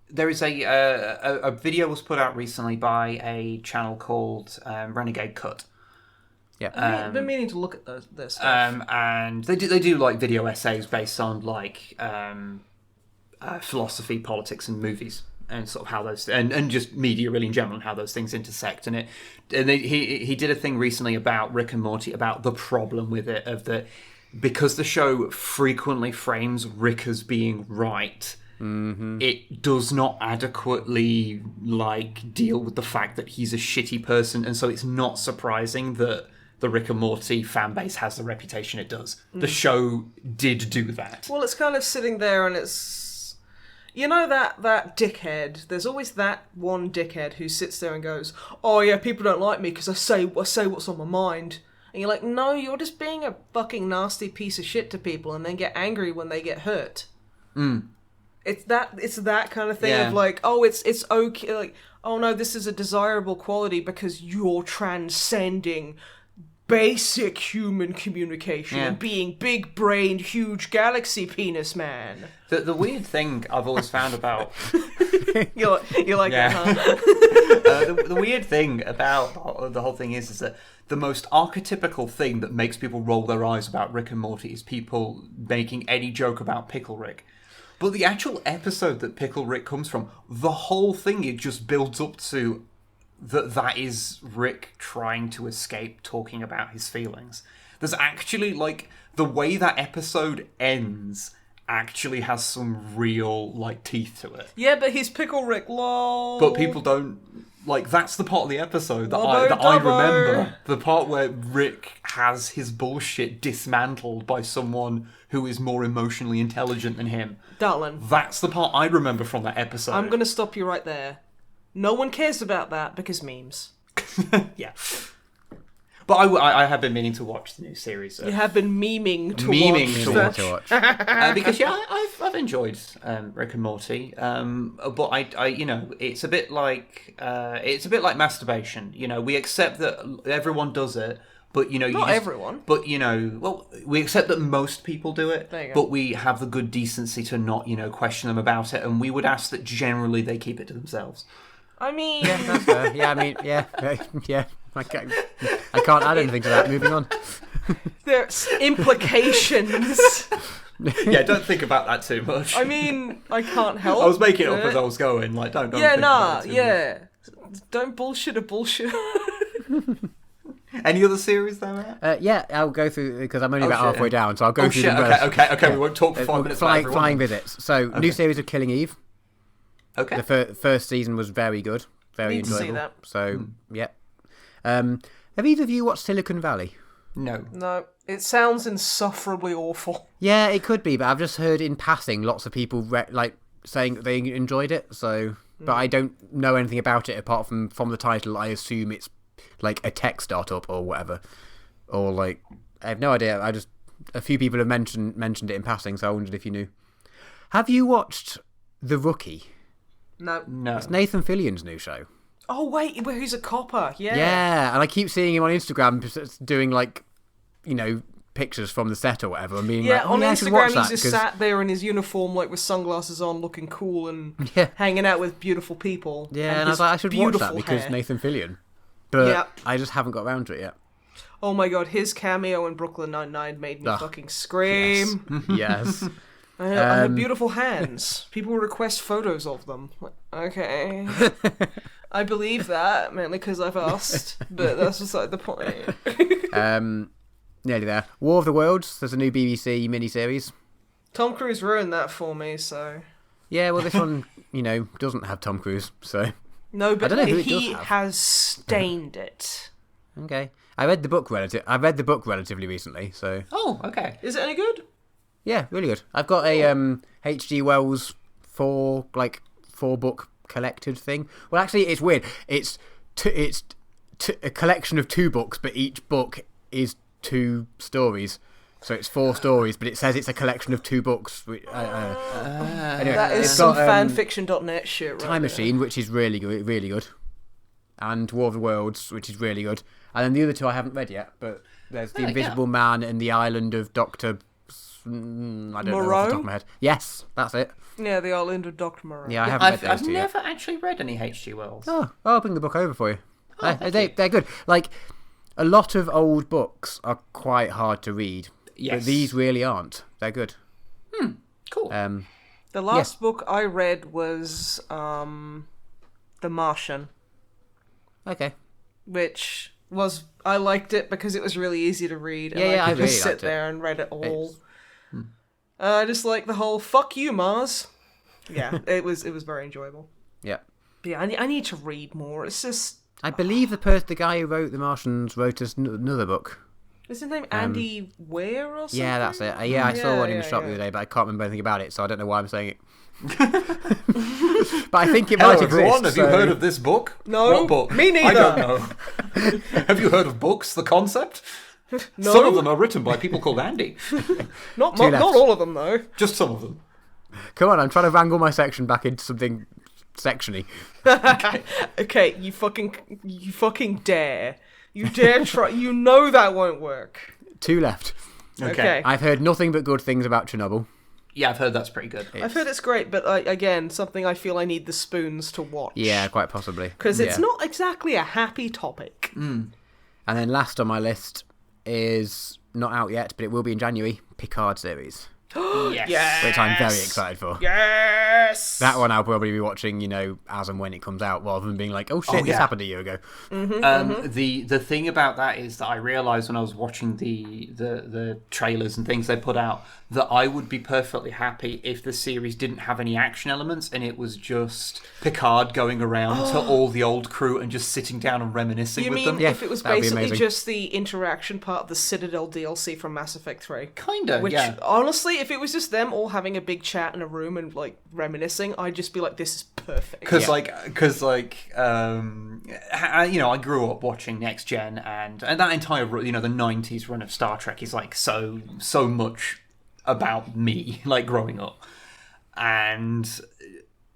there is a video was put out recently by a channel called Renegade Cut. Yeah, I've been meaning to look at this stuff. And they do like video essays based on like philosophy, politics, and movies, and sort of how those and just media really in general and how those things intersect. He did a thing recently about Rick and Morty, about the problem with it because the show frequently frames Rick as being right. Mm-hmm. It does not adequately like deal with the fact that he's a shitty person, and so it's not surprising that the Rick and Morty fan base has the reputation it does. The show did do that. Well, it's kind of sitting there and it's... You know that dickhead? There's always that one dickhead who sits there and goes, oh yeah, people don't like me because I say what's on my mind. And you're like, no, you're just being a fucking nasty piece of shit to people and then get angry when they get hurt. It's that kind of thing of like, oh, it's okay, like, oh no, this is a desirable quality because you're transcending basic human communication and being big-brained, huge galaxy penis man. The weird thing I've always found about... you're like, the weird thing about the whole thing is that the most archetypical thing that makes people roll their eyes about Rick and Morty is people making any joke about Pickle Rick. But the actual episode that Pickle Rick comes from, the whole thing, it just builds up to that is Rick trying to escape talking about his feelings. There's actually, like, the way that episode ends actually has some real, like, teeth to it. Yeah, but he's Pickle Rick, lol. But people don't... Like, that's the part of the episode that I remember. The part where Rick has his bullshit dismantled by someone who is more emotionally intelligent than him. Darling. That's the part I remember from that episode. I'm going to stop you right there. No one cares about that because memes. Yeah. But I have been meaning to watch the new series. You have been memeing to watch. Because I've enjoyed Rick and Morty. But I you know, it's a bit like masturbation. You know, we accept that everyone does it. But, you know... Not everyone. But, you know... Well, we accept that most people do it. There you go. But we have the good decency to not, you know, question them about it. And we would ask that generally they keep it to themselves. I mean... Yeah, that's fair. Yeah, I mean, yeah. I can't add anything to that. Moving on. There's implications. Yeah, don't think about that too much. I mean, I can't help I was making it up as I was going. Like, don't think about it too much. Don't bullshit a bullshit. Any other series there, Matt? Yeah, I'll go through, because I'm only about halfway down, so I'll go through them both. Okay, we won't talk for 5 minutes about everyone. Flying visits. So, new series of Killing Eve. Okay. The first season was very good. Very Need to enjoyable. see that. So, yeah. Have either of you watched Silicon Valley? No. No, it sounds insufferably awful. Yeah, it could be, but I've just heard in passing lots of people saying that they enjoyed it. So, but I don't know anything about it apart from the title. I assume it's like a tech startup or whatever, or like I have no idea. A few people have mentioned it in passing, so I wondered if you knew. Have you watched The Rookie? No. It's Nathan Fillion's new show. Oh wait, where he's a copper. Yeah. Yeah, and I keep seeing him on Instagram doing like, pictures from the set or whatever. I mean, Yeah, like, on Instagram he's just just sat there in his uniform, like with sunglasses on, looking cool and hanging out with beautiful people. Yeah, and I was like, I should watch that because Nathan Fillion. But I just haven't got around to it yet. Oh my god, his cameo in Brooklyn Nine-Nine made me fucking scream. Yes. I have beautiful hands. People request photos of them. Okay. I believe that, mainly because I've asked, but that's beside the point. Nearly there. War of the Worlds, there's a new BBC miniseries. Tom Cruise ruined that for me, so... Yeah, well, this one, doesn't have Tom Cruise, so... No, but I don't know who he has stained it. Okay. I read the book relatively recently, so... Oh, okay. Is it any good? Yeah, really good. I've got a H.G. Wells 4-book collected thing. Well, actually, it's weird. It's a collection of 2 books, but each book is 2 stories. So it's 4 stories, but it says it's a collection of 2 books. Anyway, that is some fanfiction.net shit, right? Time Machine, which is really good. And War of the Worlds, which is really good. And then the other 2 I haven't read yet, but there's The Invisible Man and the Island of Dr. I don't know off the top of my head. Yes, that's it. Yeah, the Island of Dr. Moreau. Yeah, I haven't read those I've 2 never yet. actually read any H.G. Wells. Oh, I'll bring the book over for you. They're They're good. Like, a lot of old books are quite hard to read. Yes. But these really aren't. They're good. Cool. The last book I read was The Martian. Okay. Which was... I liked it because it was really easy to read. And Yeah, I could really just sit liked it. there and read it all. I just like the whole, fuck you, Mars. Yeah, it was very enjoyable. Yeah. But yeah, I need to read more. It's just... I believe the guy who wrote The Martians wrote us another book. Is his name Andy Weir or something? Yeah, that's it. I saw one in the shop the other day, but I can't remember anything about it, so I don't know why I'm saying it. But I think it might exist. Everyone, have you heard of this book? No, what book? me neither. I don't know. Have you heard of books, the concept? No. Some of them are written by people called Andy. Not all of them, though. Just some of them. Come on, I'm trying to wrangle my section back into something sectiony. Okay, you fucking dare. You dare try. You know that won't work. 2 left. Okay. I've heard nothing but good things about Chernobyl. Yeah, I've heard that's pretty good. I've heard it's great, but again, something I feel I need the spoons to watch. Yeah, quite possibly. Because it's not exactly a happy topic. And then last on my list is not out yet, but it will be in January, Picard series. Yes. Which I'm very excited for. Yes! That one I'll probably be watching, as and when it comes out, rather than being like, oh shit, this happened a year ago. The thing about that is that I realised when I was watching the trailers and things they put out that I would be perfectly happy if the series didn't have any action elements and it was just Picard going around to all the old crew and just sitting down and reminiscing with them. You mean if it was that'd be basically amazing. just the interaction part of the Citadel DLC from Mass Effect 3? Kinda, Which, yeah. honestly, if it was just them all having a big chat in a room and, like, reminiscing, I'd just be like, this is perfect. Because I grew up watching Next Gen and that entire, the 90s run of Star Trek is, like, so much about me, like, growing up. And,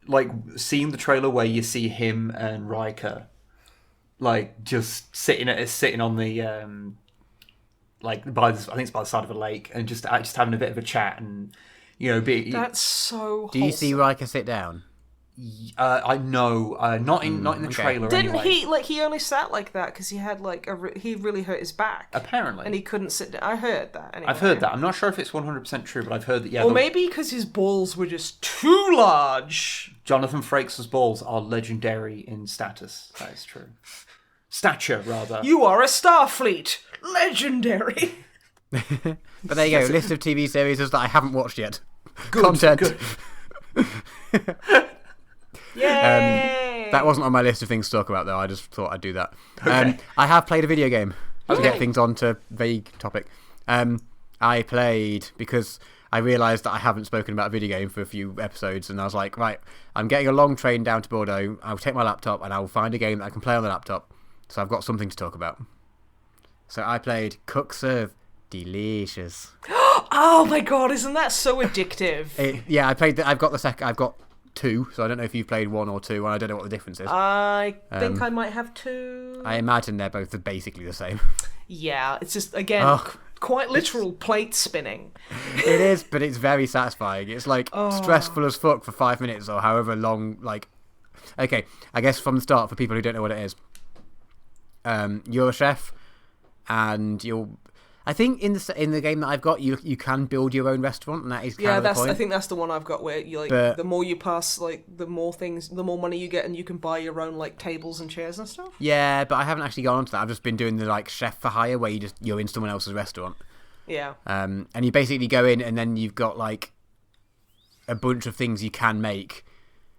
like, seeing the trailer where you see him and Riker, like, just sitting on the, like, I think it's by the side of a lake, and just having a bit of a chat and, That's so Do you see Riker sit down? I know, not in the trailer. Didn't anyway. he only sat like that because he had like he really hurt his back Apparently, and he couldn't sit down. I heard that. Anyway. I've heard that. I'm not sure if it's 100% true, but I've heard that. Yeah, or maybe because his balls were just too large. Jonathan Frakes' balls are legendary in status. That is true. Stature, rather. You are a Starfleet legendary. But there you go, list of TV series that I haven't watched yet. Good, Content. good. Yay! That wasn't on my list of things to talk about, though. I just thought I'd do that. Okay. I have played a video game to get things onto vague topic. I played because I realised that I haven't spoken about a video game for a few episodes, and I was like, right, I'm getting a long train down to Bordeaux. I'll take my laptop and I'll find a game that I can play on the laptop. So I've got something to talk about. So I played Cook Serve. Delicious. Oh my god, isn't that so addictive? Yeah, I played. I've got 2, so I don't know if you've played 1 or 2, and I don't know what the difference is. I think I might have 2. I imagine they're both basically the same. Yeah, it's just, again, quite literal plate spinning. It is, but it's very satisfying. It's like stressful as fuck for 5 minutes or however long. Like, okay, I guess from the start, for people who don't know what it is, you're a chef, and I think in the game that I've got, you can build your own restaurant, and that is kind of the point. I think that's the one I've got where you the more you pass, the more money you get, and you can buy your own tables and chairs and stuff. Yeah, but I haven't actually gone on to that. I've just been doing the chef for hire, where you're in someone else's restaurant. Yeah. And you basically go in, and then you've got a bunch of things you can make.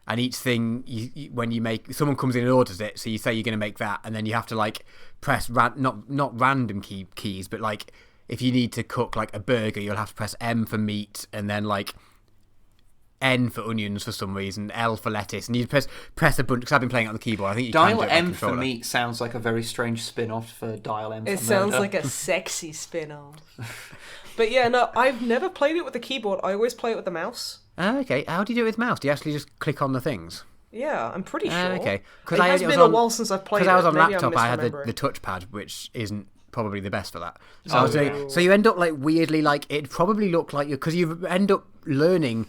And each thing, when you make, someone comes in and orders it, so you say you're going to make that, and then you have to press not random keys, but if you need to cook a burger, you'll have to press M for meat, and then N for onions for some reason, L for lettuce, and you press a bunch. Because I've been playing it on the keyboard. I think you Dial can do it M for meat sounds like a very strange spin-off for Dial M for murder. It sounds like a sexy spin-off. But yeah, no, I've never played it with the keyboard. I always play it with the mouse. Okay, how do you do it with mouse? Do you actually just click on the things? Yeah, I'm pretty sure. Okay, because it has been a while since I've played it. Because I was on laptop, I had the touchpad, which isn't probably the best for that. So you end up weirdly it probably looked like you, because you end up learning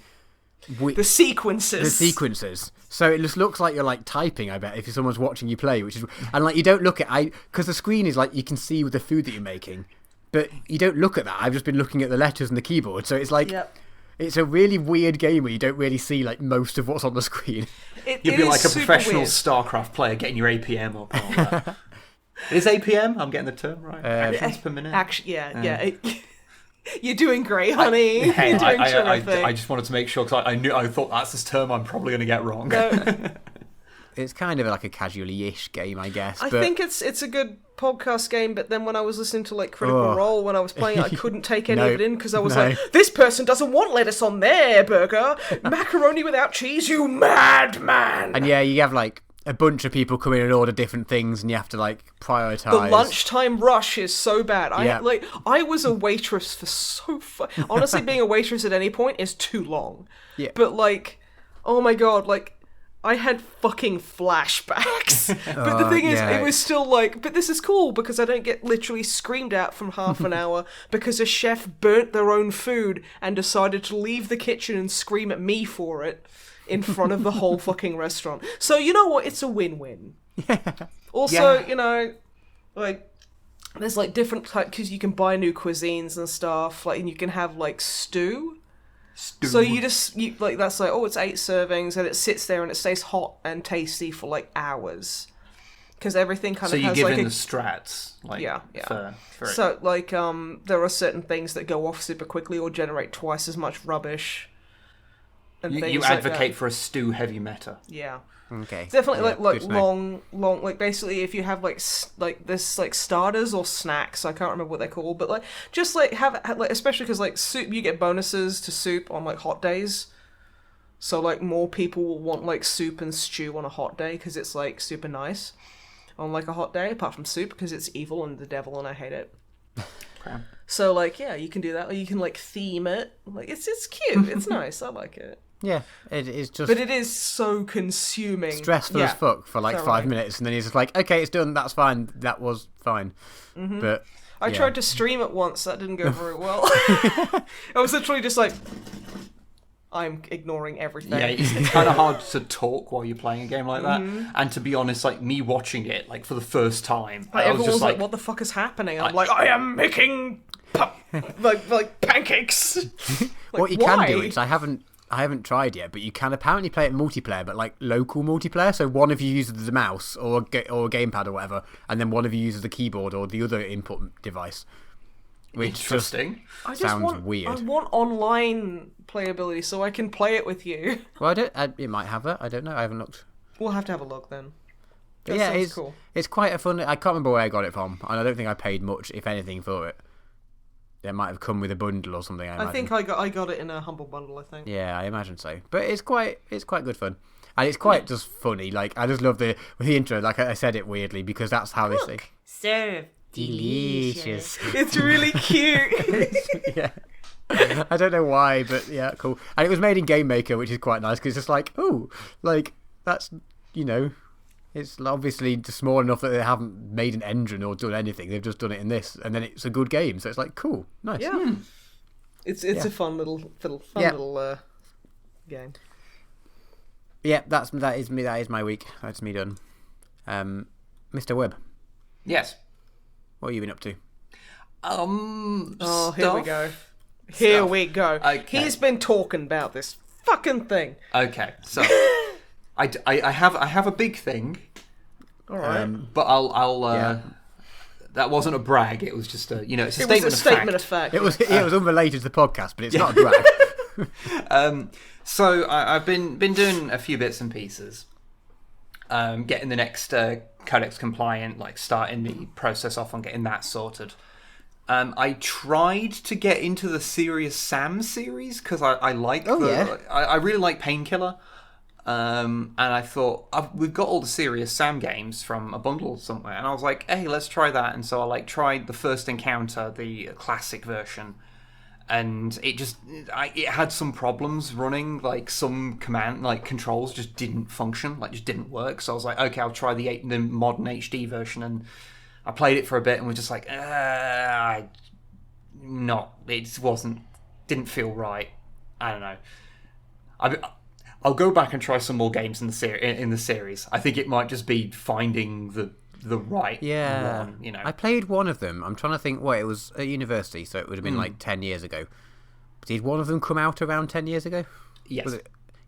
the sequences. So it just looks like you're typing. I bet if someone's watching you play, which is and you don't look at because the screen is you can see with the food that you're making, but you don't look at that. I've just been looking at the letters and the keyboard, so it's Yep. It's a really weird game where you don't really see most of what's on the screen. You'd be like a professional StarCraft player getting your APM up and all that. Is APM? I'm getting the term right. Actions per minute. Actually, yeah. You're doing great, honey. You're doing terrific. I just wanted to make sure, because I thought that's this term I'm probably going to get wrong. No. It's kind of a casually-ish game, I guess. I think it's a good podcast game, but then when I was listening to Critical Role when I was playing it, I couldn't take any of it in because I was this person doesn't want lettuce on their burger. Macaroni without cheese, you madman. And yeah, you have a bunch of people come in and order different things, and you have to prioritize. The lunchtime rush is so bad. I was a waitress for honestly, being a waitress at any point is too long. Yeah. But oh my god, I had fucking flashbacks. But the thing is, it was still but this is cool because I don't get literally screamed at from half an hour because a chef burnt their own food and decided to leave the kitchen and scream at me for it in front of the whole fucking restaurant. So you know what? It's a win-win. Yeah. Also, there's different types, because you can buy new cuisines and stuff, and you can have stew. So that's it's 8 servings, and it sits there and it stays hot and tasty for hours, because everything kind of has So you give in the strats, yeah. For so there are certain things that go off super quickly or generate twice as much rubbish. And you advocate for a stew heavy meta. Yeah. Okay. It's definitely long basically if you have this starters or snacks, I can't remember what they're called, but just have especially because soup, you get bonuses to soup on hot days. So more people will want soup and stew on a hot day because it's super nice on a hot day, apart from soup because it's evil and the devil and I hate it. Okay. So you can do that, or you can theme it. It's cute. It's nice. I like it. Yeah, it is just. But it is so consuming. Stressful as fuck for 5 minutes, and then he's just okay, it's done. That's fine. That was fine. Mm-hmm. But I tried to stream it once. That didn't go very well. I was literally just I'm ignoring everything. Yeah, it's kind of hard to talk while you're playing a game like that. Mm-hmm. And to be honest, me watching it for the first time, I was just what the fuck is happening? I'm I am making pancakes. What you can do is I haven't tried yet, but you can apparently play it multiplayer, but local multiplayer. So one of you uses the mouse or a gamepad or whatever, and then one of you uses the keyboard or the other input device. Which interesting. Sounds weird. I want online playability so I can play it with you. Well, it might have that. I don't know. I haven't looked. We'll have to have a look then. But yeah, it's quite a fun. I can't remember where I got it from, and I don't think I paid much, if anything, for it. It might have come with a bundle or something. I think I got it in a humble bundle. I think. Yeah, I imagine so. But it's quite good fun, and it's quite just funny. Like I just love the intro. Like I said it weirdly because that's how they say. Serve. Delicious. It's really cute. Yeah. I don't know why, but yeah, cool. And it was made in Game Maker, which is quite nice because it's just like, oh, like that's it's obviously just small enough that they haven't made an engine or done anything. They've just done it in this, and then it's a good game. So it's like, cool, nice. Yeah, it's a fun little game. Yeah, that is me. That is my week. That's me done. Mr. Webb. Yes. What have you been up to? Here we go. Here we go. Okay. He's been talking about this fucking thing. Okay, so I have a big thing. All right. But I'll that wasn't a brag. It was just it's a statement of fact. It was unrelated to the podcast, but it's not a brag. So I've been doing a few bits and pieces. Getting the next codex compliant, like starting the process off on getting that sorted. I tried to get into the Serious Sam series because I like I really like Painkiller. And I thought, we've got all the Serious Sam games from a bundle somewhere, and I was like, hey, let's try that. And so I tried the First Encounter, the classic version, and it had some problems running, like some controls just didn't function, just didn't work. So I was like, okay, I'll try the modern HD version, and I played it for a bit and was just like, didn't feel right. I don't know. I'll go back and try some more games in the series. I think it might just be finding the right one. I played one of them. I'm trying to think. It was at university, so it would have been like 10 years ago. Did one of them come out around 10 years ago? Yes.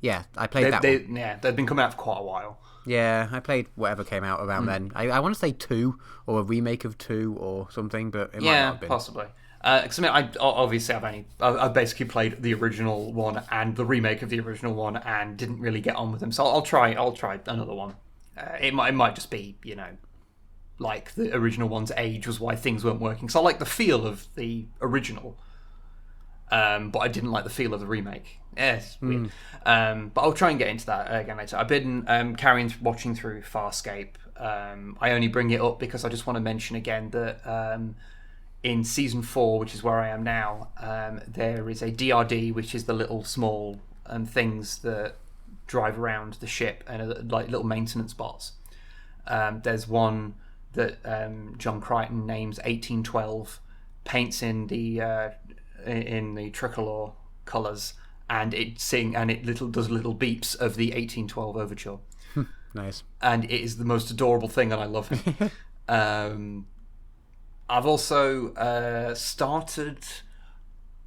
Yeah, I played that one. Yeah, they've been coming out for quite a while. Yeah, I played whatever came out around then. I want to say 2 or a remake of 2 or something, but it might not have been. Possibly. Because I've basically played the original one and the remake of the original one and didn't really get on with them. So I'll try another one. It might just be like the original one's age was why things weren't working. So I like the feel of the original, but I didn't like the feel of the remake. It's weird. But I'll try and get into that again later. I've been watching through Farscape. I only bring it up because I just want to mention again that in season 4, which is where I am now, there is a DRD, which is the little small things that drive around the ship and like little maintenance bots. There's one that John Crichton names 1812, paints in the tricolor colours, and it does little beeps of the 1812 overture. Nice. And it is the most adorable thing, and I love it. I've also started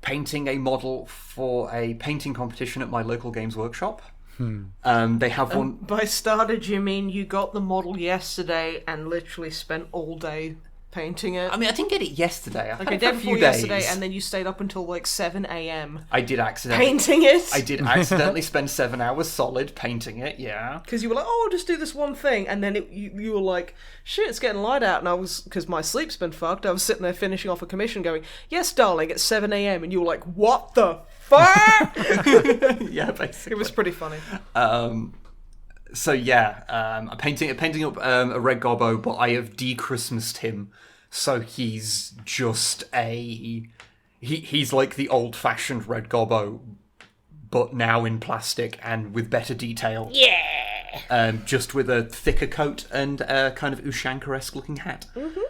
painting a model for a painting competition at my local games workshop. They have one. By started, you mean you got the model yesterday and literally spent all day painting it? I mean, I didn't get it yesterday. Day before yesterday, and then you stayed up until like 7 a.m. I did accidentally painting it. I did accidentally spend 7 hours solid painting it. Yeah, because you were like, "Oh, I'll just do this one thing," and then you were like, "Shit, it's getting light out," and because my sleep's been fucked. I was sitting there finishing off a commission, going, "Yes, darling, it's 7 a.m.," and you were like, "What the fuck?" Yeah, basically, it was pretty funny. So yeah, I'm painting up a red gobbo, but I have de-Christmased him, so he's just he's like the old-fashioned red gobbo, but now in plastic and with better detail. Yeah. Just with a thicker coat and a kind of Ushanka-esque looking hat. Mm-hmm.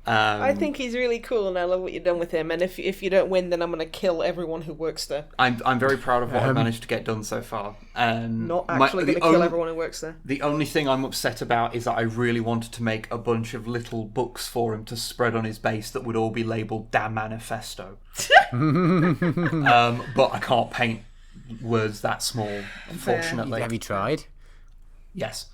I think he's really cool, and I love what you've done with him. And if you don't win, then I'm going to kill everyone who works there. I'm very proud of what I've managed to get done so far. Not actually going to kill everyone who works there. The only thing I'm upset about is that I really wanted to make a bunch of little books for him to spread on his base that would all be labelled "Damn Manifesto." But I can't paint words that small, unfortunately. Have you tried? Yes.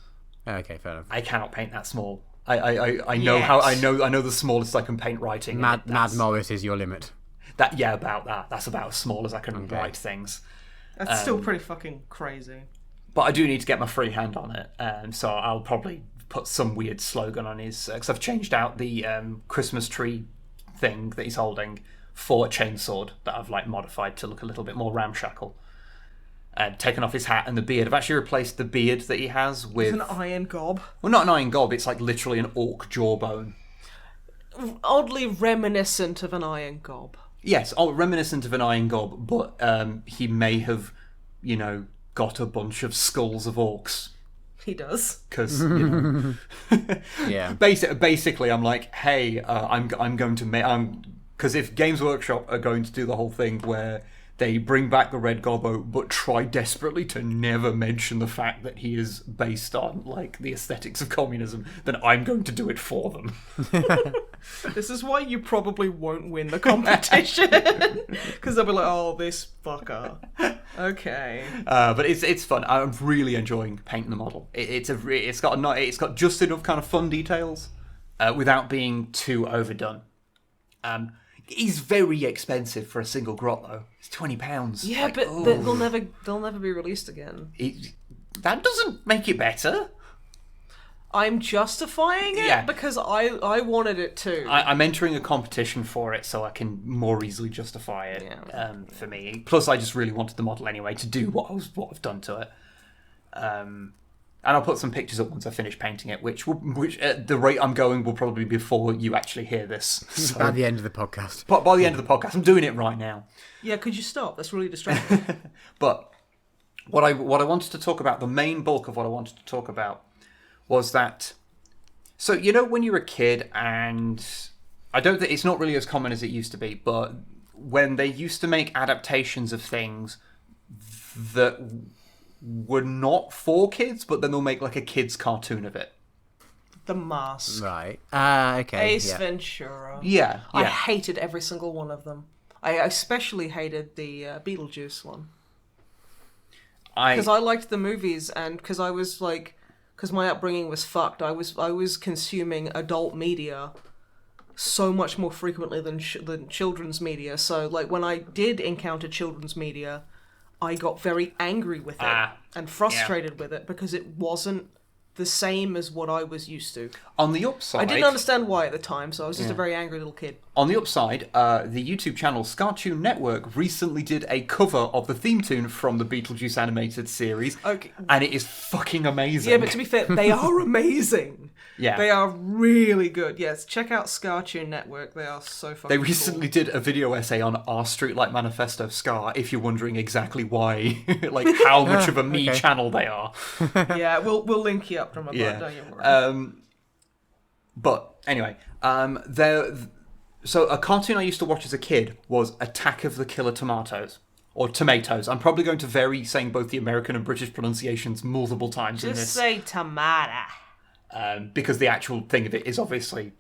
Okay, fair enough. I cannot paint that small. I know how I know the smallest I can paint writing. Mad Morris is your limit. About that. That's about as small as I can write things. That's still pretty fucking crazy. But I do need to get my free hand on it, so I'll probably put some weird slogan on his... Because I've changed out the Christmas tree thing that he's holding for a chainsword that I've like modified to look a little bit more ramshackle. And taken off his hat and the beard. I've actually replaced the beard that he has with... An iron gob. Well, not an iron gob, it's like literally an orc jawbone. Oddly reminiscent of an iron gob. Yes, reminiscent of an iron gob, but he may have, got a bunch of skulls of orcs. He does. Because, Yeah. Basically, I'm like, hey, I'm going to make... Because if Games Workshop are going to do the whole thing where they bring back the Red Gobbo, but try desperately to never mention the fact that he is based on, like, the aesthetics of communism, then I'm going to do it for them. This is why you probably won't win the competition. Because they'll be like, oh, this fucker. Okay. But it's fun. I'm really enjoying painting the model. It's got just enough kind of fun details without being too overdone. He's very expensive for a single grot, though. It's £20. Yeah, like, but they'll never be released again. That doesn't make it better. I'm justifying it because I wanted it too. I'm entering a competition for it, so I can more easily justify it for me. Plus, I just really wanted the model anyway to do what I've done to it. And I'll put some pictures up once I finish painting it, which at the rate I'm going will probably be before you actually hear this. So, By the end of the podcast. by the end of the podcast, I'm doing it right now. Yeah, could you stop? That's really distracting. But what I wanted to talk about, the main bulk of what I wanted to talk about, was that. So when you're a kid, and I don't think it's not really as common as it used to be, but when they used to make adaptations of things that were not for kids, but then they'll make like a kids cartoon of it. The Mask. Right. Okay. Ace Ventura. Yeah. I hated every single one of them. I especially hated the Beetlejuice one. Because I liked the movies, and because my upbringing was fucked, I was consuming adult media so much more frequently than children's media. So like when I did encounter children's media, I got very angry with it and frustrated with it because it wasn't the same as what I was used to. On the upside... I didn't understand why at the time, so I was just a very angry little kid. On the upside, the YouTube channel Scartoon Network recently did a cover of the theme tune from the Beetlejuice animated series, and it is fucking amazing. Yeah, but to be fair, they are amazing. Yeah. They are really good. Yes, check out Scartoon Network. They are so fucking They recently did a video essay on our Streetlight Manifesto Scar, if you're wondering exactly why, like how much of a me channel they are. Yeah, we'll link you up from above, don't you worry. But anyway, so a cartoon I used to watch as a kid was Attack of the Killer Tomatoes. Or Tomatoes. I'm probably going to vary saying both the American and British pronunciations multiple times in this. Just say tomato. Because the actual thing of it is obviously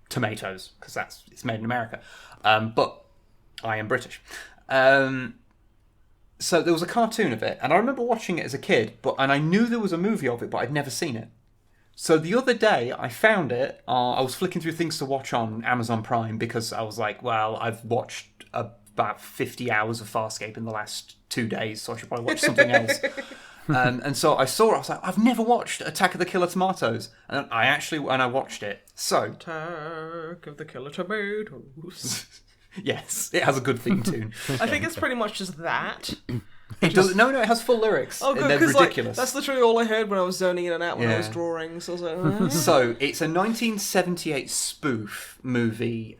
tomatoes, because it's made in America. But I am British. So there was a cartoon of it, and I remember watching it as a kid, and I knew there was a movie of it, but I'd never seen it. So the other day, I found it. I was flicking through things to watch on Amazon Prime, because I was like, well, I've watched about 50 hours of Farscape in the last 2 days, so I should probably watch something else. And so I saw it, I was like, I've never watched Attack of the Killer Tomatoes. And I watched it. So... Attack of the Killer Tomatoes. Yes, it has a good theme tune. I think it's pretty much just that. It does. No, it has full lyrics. Oh, good, and they're ridiculous. That's literally all I heard when I was zoning in and out when I was drawing. So I was like, So it's a 1978 spoof movie.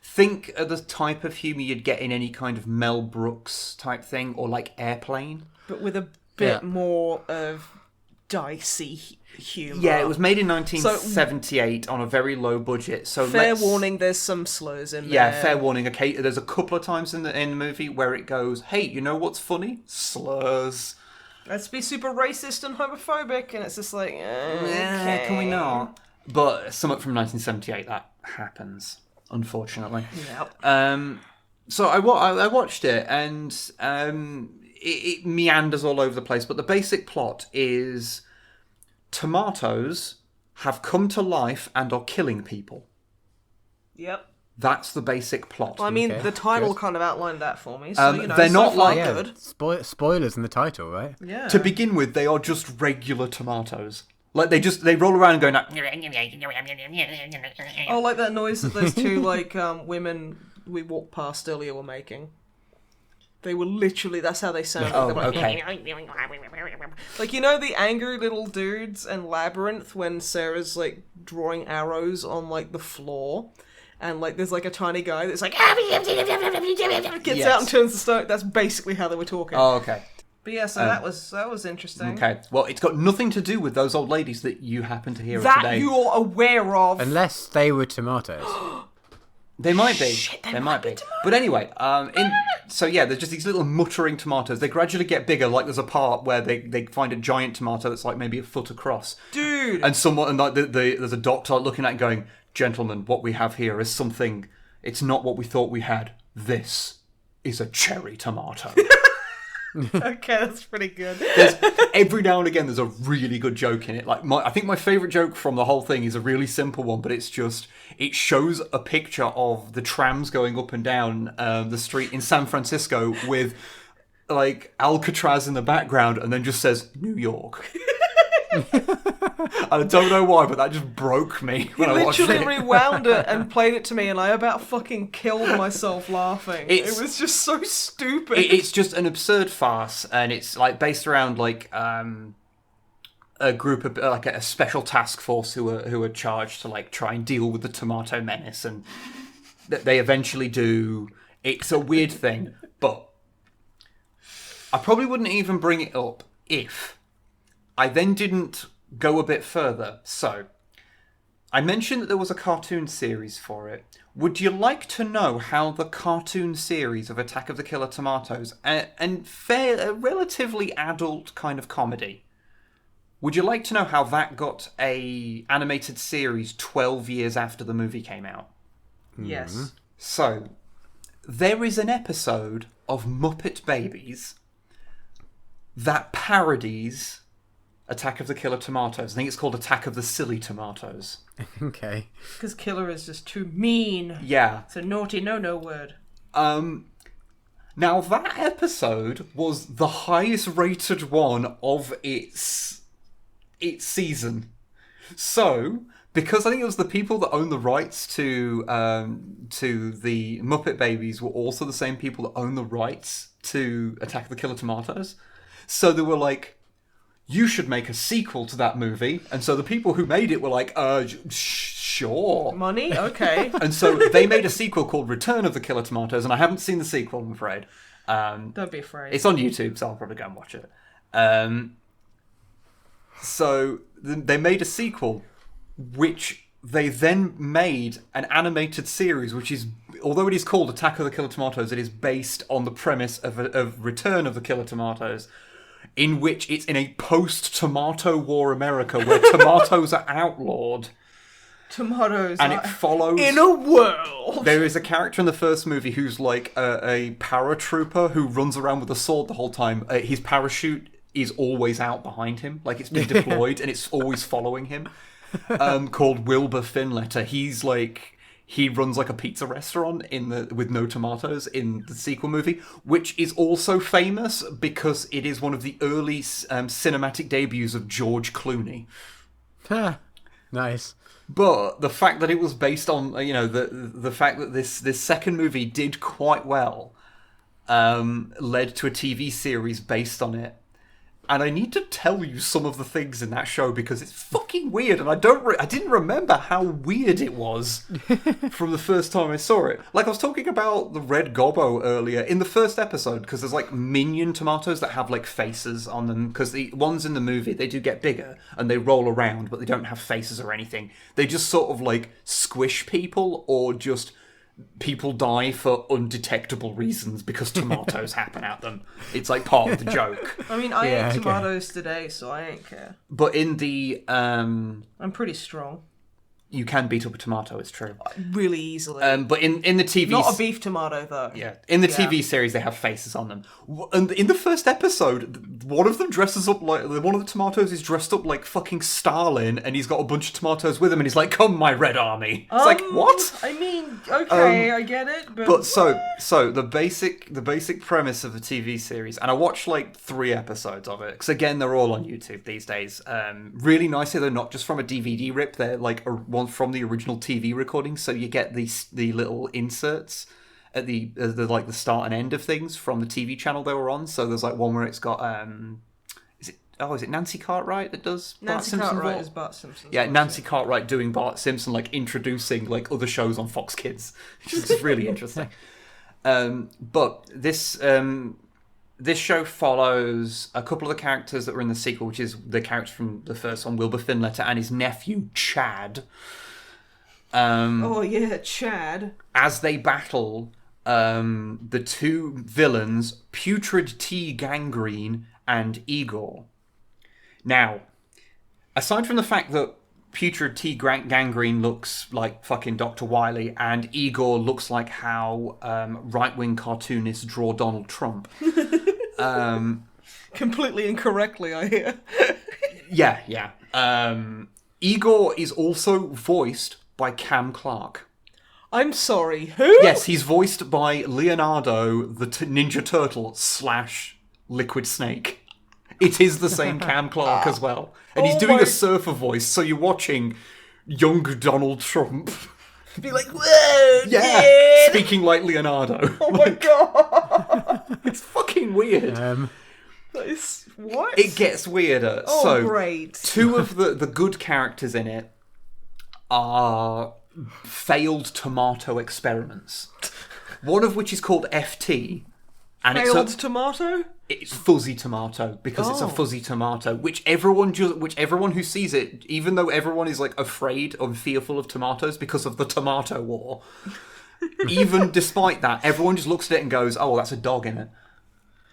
Think of the type of humour you'd get in any kind of Mel Brooks type thing, or like Airplane. But with a bit more of dicey humour. Yeah, it was made in 1978 on a very low budget. So fair warning, there's some slurs in there. Yeah, fair warning. Okay, there's a couple of times in the movie where it goes, "Hey, you know what's funny? Slurs." Let's be super racist and homophobic, and it's just like, okay. Can we not? But something from 1978 that happens, unfortunately. Yep. So I watched it, and it meanders all over the place. But the basic plot is tomatoes have come to life and are killing people. Yep. That's the basic plot. Well, I mean, Okay, the title good. kind of outlined that for me, so, they're so not far like- Yeah, good. spoilers in the title, right? Yeah. To begin with, they are just regular tomatoes. Like, they roll around going like... Oh, like that noise that those two, like, women we walked past earlier were making. They were literally, that's how they sounded. Oh, They were like, okay. Like, you know the angry little dudes in Labyrinth when Sarah's, like, drawing arrows on, like, the floor? And, like, there's, like, a tiny guy that's like... gets Yes. out and turns the stone. That's basically how they were talking. Oh, okay. But yeah, so that was interesting. Okay. Well, it's got nothing to do with those old ladies that you happen to hear of That today. you're aware of. Unless they were tomatoes. They might be. Shit, they might be. But anyway, so yeah, there's just these little muttering tomatoes. They gradually get bigger. Like there's a part where they find a giant tomato that's like maybe a foot across. Dude! And someone, and like there's a doctor looking at it going, "Gentlemen, what we have here is something. It's not what we thought we had. This is a cherry tomato." Okay, that's pretty good. Every now and again, there's a really good joke in it. Like I think my favorite joke from the whole thing is a really simple one, but it's just it shows a picture of the trams going up and down the street in San Francisco with like Alcatraz in the background, and then just says New York. I don't know why, but that just broke me when I watched Literally it. rewound it and played it to me, and I about fucking killed myself laughing. It's- It was just so stupid. It's just an absurd farce, and it's like based around like a group of like a special task force who are charged to like try and deal with the tomato menace, and they eventually do. It's a weird thing, but I probably wouldn't even bring it up if I then didn't go a bit further. So I mentioned that there was a cartoon series for it. Would you like to know how the cartoon series of Attack of the Killer Tomatoes, a relatively adult kind of comedy, would you like to know how that got a animated series 12 years after the movie came out? Yes. So, there is an episode of Muppet Babies that parodies Attack of the Killer Tomatoes. I think it's called Attack of the Silly Tomatoes. Okay. Because killer is just too mean. Yeah. It's a naughty no-no word. Now, that episode was the highest rated one of its season. So, because I think it was the people that own the rights to the Muppet Babies were also the same people that own the rights to Attack of the Killer Tomatoes. So they were like, you should make a sequel to that movie. And so the people who made it were like, sure. Money? Okay. And so they made a sequel called Return of the Killer Tomatoes, and I haven't seen the sequel, I'm afraid. Don't be afraid. It's on YouTube, so I'll probably go and watch it. So they made a sequel, which they then made an animated series, which is, although it is called Attack of the Killer Tomatoes, it is based on the premise of Return of the Killer Tomatoes, in which it's in a post-tomato war America where tomatoes are outlawed. Tomatoes. And it follows... In a world! There is a character in the first movie who's like a paratrooper who runs around with a sword the whole time. His parachute is always out behind him, like it's been deployed, and it's always following him. Called Wilbur Finletter. He's like... He runs like a pizza restaurant with no tomatoes in the sequel movie, which is also famous because it is one of the early cinematic debuts of George Clooney. Nice. But the fact that it was based on, the fact that this second movie did quite well, led to a TV series based on it. And I need to tell you some of the things in that show because it's fucking weird, and I didn't remember how weird it was from the first time I saw it. Like I was talking about the red gobbo earlier in the first episode, because there's like minion tomatoes that have like faces on them, because the ones in the movie, they do get bigger and they roll around, but they don't have faces or anything. They just sort of like squish people, or just people die for undetectable reasons because tomatoes happen at them. It's like part of the joke. I mean, I Yeah, ate okay. tomatoes today, so I ain't care. But in the I'm pretty strong. You can beat up a tomato, it's true. Really easily. But in the TV... Not a beef tomato, though. Yeah. In the TV series, they have faces on them. And in the first episode, one of them dresses up like... One of the tomatoes is dressed up like fucking Stalin, and he's got a bunch of tomatoes with him, and he's like, come, my red army. It's like, what? I mean, okay, I get it, but... But so the basic premise of the TV series, and I watched like 3 episodes of it, because again, they're all on YouTube these days. Really nicely, they're not just from a DVD rip, they're like one from the original TV recording, so you get the little inserts at the like the start and end of things from the TV channel they were on. So there's like one where it's got is it Nancy Cartwright that does Bart Simpson? Nancy Cartwright is Bart Simpson. Yeah, Nancy Cartwright doing Bart Simpson, like introducing like other shows on Fox Kids, which is really interesting. But this show follows a couple of the characters that were in the sequel, which is the character from the first one, Wilbur Finletter, and his nephew, Chad. Chad. As they battle the 2 villains, Putrid T. Gangrene and Igor. Now, aside from the fact that Putrid T. Gangrene looks like fucking Dr. Wily, and Igor looks like how right-wing cartoonists draw Donald Trump. Completely incorrectly, I hear. Yeah. Igor is also voiced by Cam Clarke. I'm sorry, who? Yes, he's voiced by Leonardo, the Ninja Turtle / Liquid Snake. It is the same Cam Clarke as well. And he's doing a surfer voice, so you're watching young Donald Trump. Be like, whoa, yeah, speaking like Leonardo. Oh my god. It's fucking weird. That is, what? It gets weirder. Oh, so, great. 2 of the good characters in it are failed tomato experiments. One of which is called FT. And failed tomato? It's fuzzy tomato, because it's a fuzzy tomato, which everyone who sees it, even though everyone is like afraid or fearful of tomatoes because of the tomato war, even despite that, everyone just looks at it and goes, "Oh, well, that's a dog in it."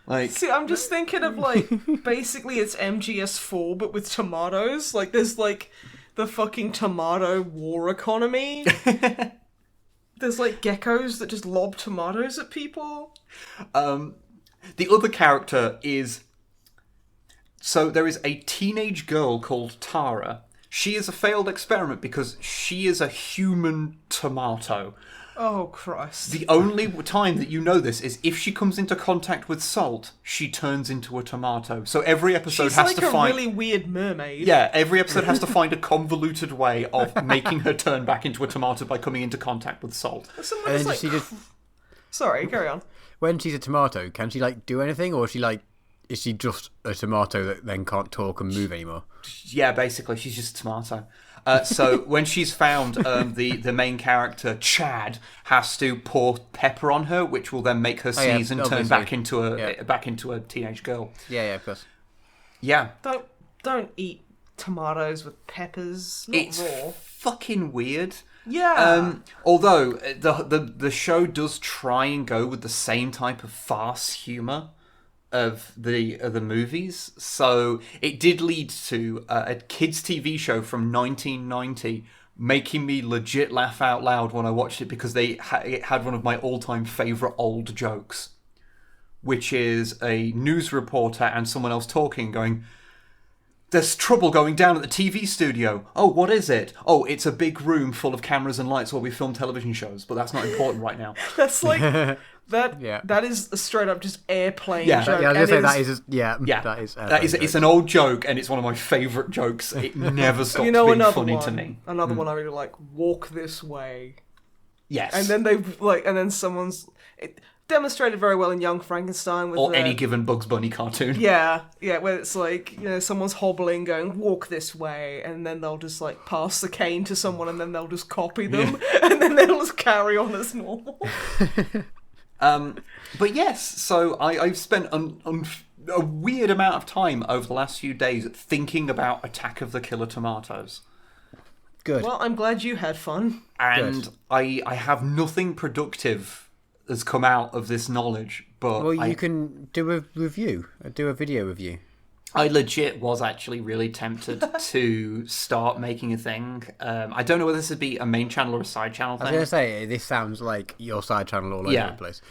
Like, see, I'm just thinking of like basically it's MGS4 but with tomatoes. Like there's like the fucking tomato war economy. There's like geckos that just lob tomatoes at people. The other character is... So there is a teenage girl called Tara. She is a failed experiment because she is a human tomato. Oh, Christ. The only time that you know this is if she comes into contact with salt, she turns into a tomato. So every episode has to find... She's like a really weird mermaid. Yeah, every episode has to find a convoluted way of making her turn back into a tomato by coming into contact with salt. Someone's like... Sorry, carry on. When she's a tomato, can she like do anything, or is she just a tomato that then can't talk and move anymore? Yeah, basically, she's just a tomato. So when she's found, the main character Chad has to pour pepper on her, which will then make her sneeze and turn back into a teenage girl. Yeah, of course. Yeah. Don't eat tomatoes with peppers. It's raw. Fucking weird. Yeah. Although the show does try and go with the same type of farce humor of the movies, so it did lead to a kids' TV show from 1990 making me legit laugh out loud when I watched it, because it had one of my all-time favourite old jokes, which is a news reporter and someone else talking, going, "There's trouble going down at the TV studio. Oh, what is it? Oh, it's a big room full of cameras and lights where we film television shows, but that's not important right now." That's like... That is a straight up just airplane joke. Yeah, I was gonna say that is it's an old joke, and it's one of my favourite jokes. It never stops being funny to me. Another one I really like, "Walk this way." Yes. And then someone's demonstrated very well in Young Frankenstein with any given Bugs Bunny cartoon. Yeah, where it's like, someone's hobbling going, "Walk this way," and then they'll just like pass the cane to someone, and then they'll just copy them, and then they'll just carry on as normal. But yes, so I've spent a weird amount of time over the last few days thinking about Attack of the Killer Tomatoes. Good. Well, I'm glad you had fun. And I have nothing productive that's come out of this knowledge, but... Well, you can do a review, do a video review. I legit was actually really tempted to start making a thing. I don't know whether this would be a main channel or a side channel thing. I was going to say, this sounds like your side channel all over the place.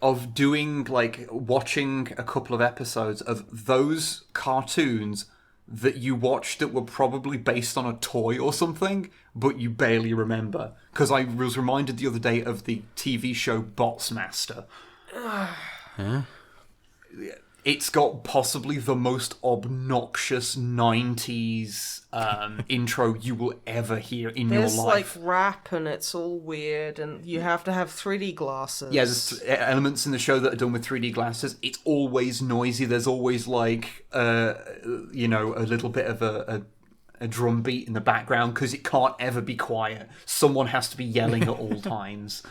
Of doing, like, watching a couple of episodes of those cartoons that you watched that were probably based on a toy or something, but you barely remember. Because I was reminded the other day of the TV show Botsmaster. Huh? It's got possibly the most obnoxious 90s intro you will ever hear in your life. There's like rap and it's all weird and you have to have 3D glasses. Yeah, there's elements in the show that are done with 3D glasses. It's always noisy. There's always like, a little bit of a drum beat in the background because it can't ever be quiet. Someone has to be yelling at all times.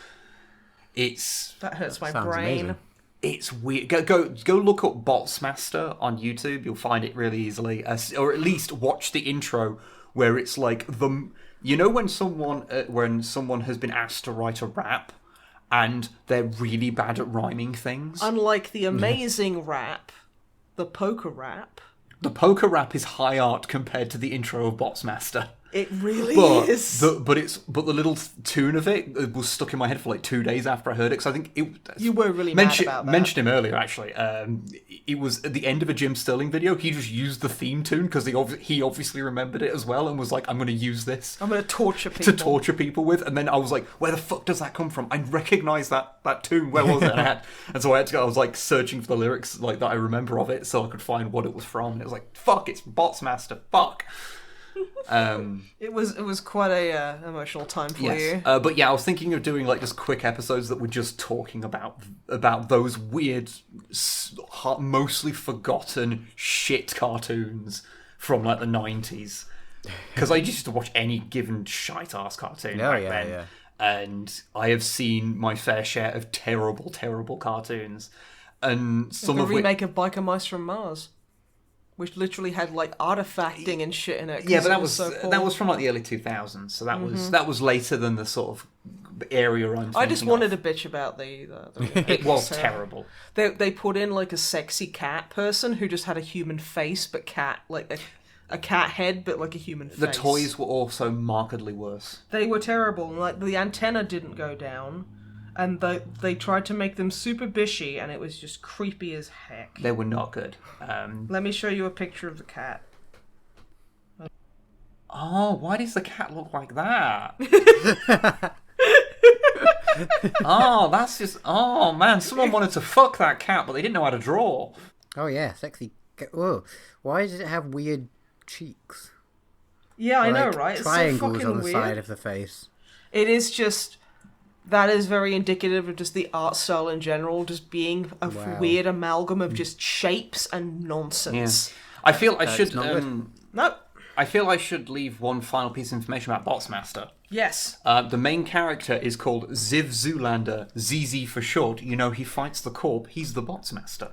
That hurts my Sounds brain. amazing. It's weird. Go look up Botsmaster on YouTube. You'll find it really easily, or at least watch the intro where it's like when someone has been asked to write a rap and they're really bad at rhyming things. Unlike the amazing rap, the poker rap. The poker rap is high art compared to the intro of Botsmaster. It really is. But the little tune of it was stuck in my head for like 2 days after I heard it. Because I think you were really mad about that. Mentioned him earlier, actually. It was at the end of a Jim Sterling video. He just used the theme tune because he obviously remembered it as well and was like, "I'm going to use this. I'm going to torture people to torture people with." And then I was like, "Where the fuck does that come from? I recognise that tune. Where was it?" And so I had to go. I was like searching for the lyrics like that I remember of it so I could find what it was from. And it was like, "Fuck! It's Botsmaster. Fuck." It was quite a emotional time for you. But yeah, I was thinking of doing like just quick episodes that were just talking about those weird, mostly forgotten shit cartoons from like the 90s. Because I used to watch any given shite ass cartoon back then. Yeah. And I have seen my fair share of terrible, terrible cartoons. And some the of remake of Biker Mice from Mars, which literally had like artifacting and shit in it. Yeah, but that that was from like the early 2000s, so that was later than the sort of area I'm thinking I just wanted to bitch about the it was terrible. They put in like a sexy cat person who just had a human face, but a cat head, but like a human face. The toys were also markedly worse. They were terrible. Like the antenna didn't go down. And they tried to make them super bishy, and it was just creepy as heck. They were not good. Let me show you a picture of the cat. Oh, why does the cat look like that? Oh, that's just... Oh, man, someone wanted to fuck that cat, but they didn't know how to draw. Oh, yeah, sexy. Whoa. Why does it have weird cheeks? Yeah, I know, right? It's Triangles so fucking on the weird. side of the face. It is just... That is very indicative of just the art style in general, just being a weird amalgam of just shapes and nonsense. Yeah. I feel I should... Nope. I feel I should leave one final piece of information about Botsmaster. Yes. The main character is called Ziv Zoolander, ZZ for short. You know, he fights the Corp. He's the Botsmaster.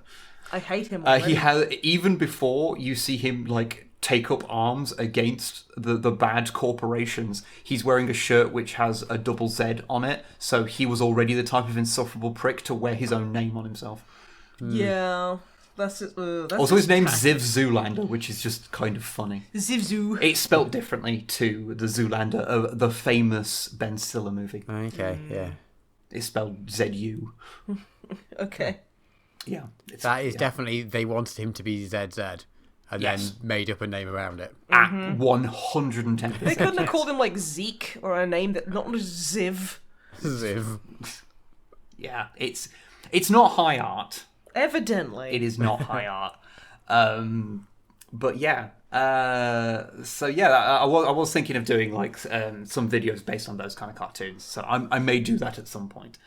I hate him already. He has, even before you see him, like, take up arms against the bad corporations, he's wearing a shirt which has a double Z on it, so he was already the type of insufferable prick to wear his own name on himself. Yeah, that's it. Also, his name's Ziv Zoolander, which is just kind of funny. Zivzoo. It's spelt differently to the Zoolander of the famous Ben Stiller movie. Okay, yeah. It's spelled Z-U. Okay. Yeah. That is definitely... They wanted him to be ZZ. And Yes. then made up a name around it. At 110%. They couldn't have called him like Zeke or a name that not just Ziv. Ziv. Yeah, it's not high art. Evidently. It is not high art. But yeah. So yeah, I was thinking of doing like some videos based on those kind of cartoons. So I may do that at some point.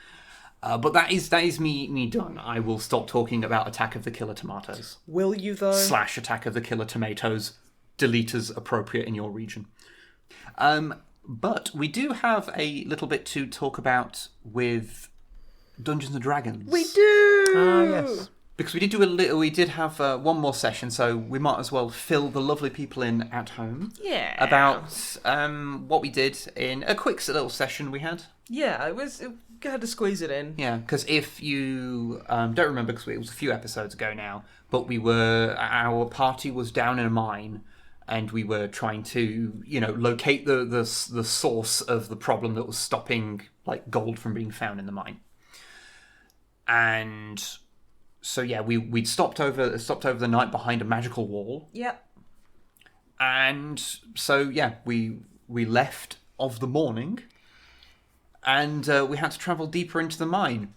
But that is me done. I will stop talking about Attack of the Killer Tomatoes. Will you though? / Attack of the Killer Tomatoes. Delete as appropriate in your region. But we do have a little bit to talk about with Dungeons and Dragons. We do. Yes. Because we did have one more session, so we might as well fill the lovely people in at home. Yeah. About what we did in a quick little session we had. Yeah, it had to squeeze it in. Yeah, because if you don't remember, because it was a few episodes ago now, but our party was down in a mine, and we were trying to, locate the source of the problem that was stopping like gold from being found in the mine. And so yeah, we'd stopped over the night behind a magical wall. Yep. And so yeah, we left of the morning, and we had to travel deeper into the mine.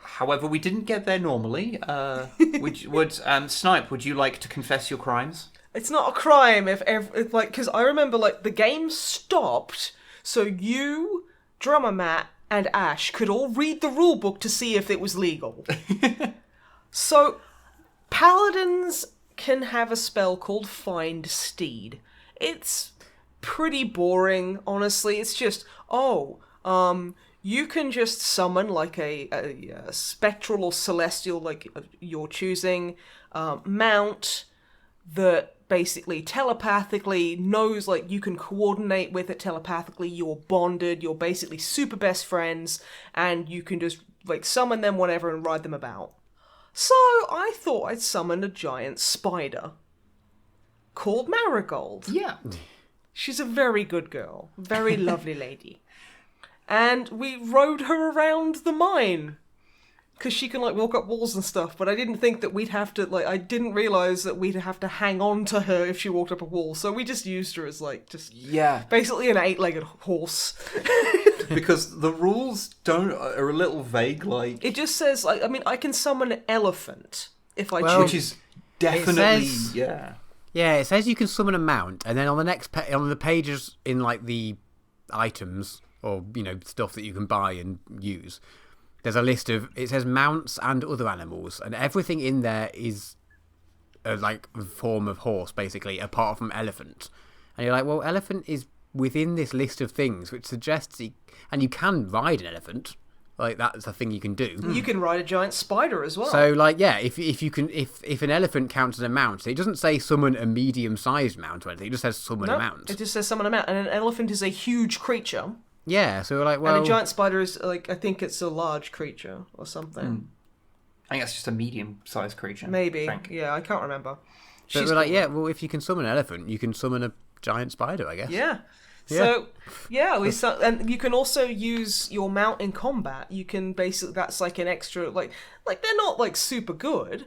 However, we didn't get there normally. Snipe, would you like to confess your crimes? It's not a crime if because I remember like the game stopped, so you, Drummer Matt, and Ash could all read the rule book to see if it was legal. So, paladins can have a spell called Find Steed. It's pretty boring, honestly. It's just, you can just summon like a spectral or celestial, like you're choosing, mount that basically telepathically knows, like, you can coordinate with it telepathically, you're bonded, you're basically super best friends, and you can just, like, summon them whenever and ride them about. So, I thought I'd summon a giant spider called Marigold. Yeah. She's a very good girl. Very lovely lady. And we rode her around the mine. Because she can, like, walk up walls and stuff, but I didn't think that we'd have to, like, I didn't realise that we'd have to hang on to her if she walked up a wall, so we just used her as, like, basically an 8-legged horse. Because the rules are a little vague, like... It just says, like, I mean, I can summon an elephant if I choose. Which is definitely, Yeah, it says you can summon a mount, and then on the next on the pages in, like, the items, or, stuff that you can buy and use... There's a list of, it says mounts and other animals, and everything in there is a form of horse, basically, apart from elephant. And you're like, well, elephant is within this list of things, which suggests and you can ride an elephant, like that's a thing you can do. You can ride a giant spider as well. So, like, yeah, if an elephant counts as a mount, it doesn't say summon a medium-sized mount or anything. It just says summon a mount. It just says summon a mount, and an elephant is a huge creature. Yeah, so we're like, well... And a giant spider is, like, I think it's a large creature or something. I think that's just a medium-sized creature. Maybe. Yeah, I can't remember. But we're like, yeah, well, if you can summon an elephant, you can summon a giant spider, I guess. Yeah. So, yeah, and you can also use your mount in combat. You can basically, that's like an extra, like they're not, like, super good,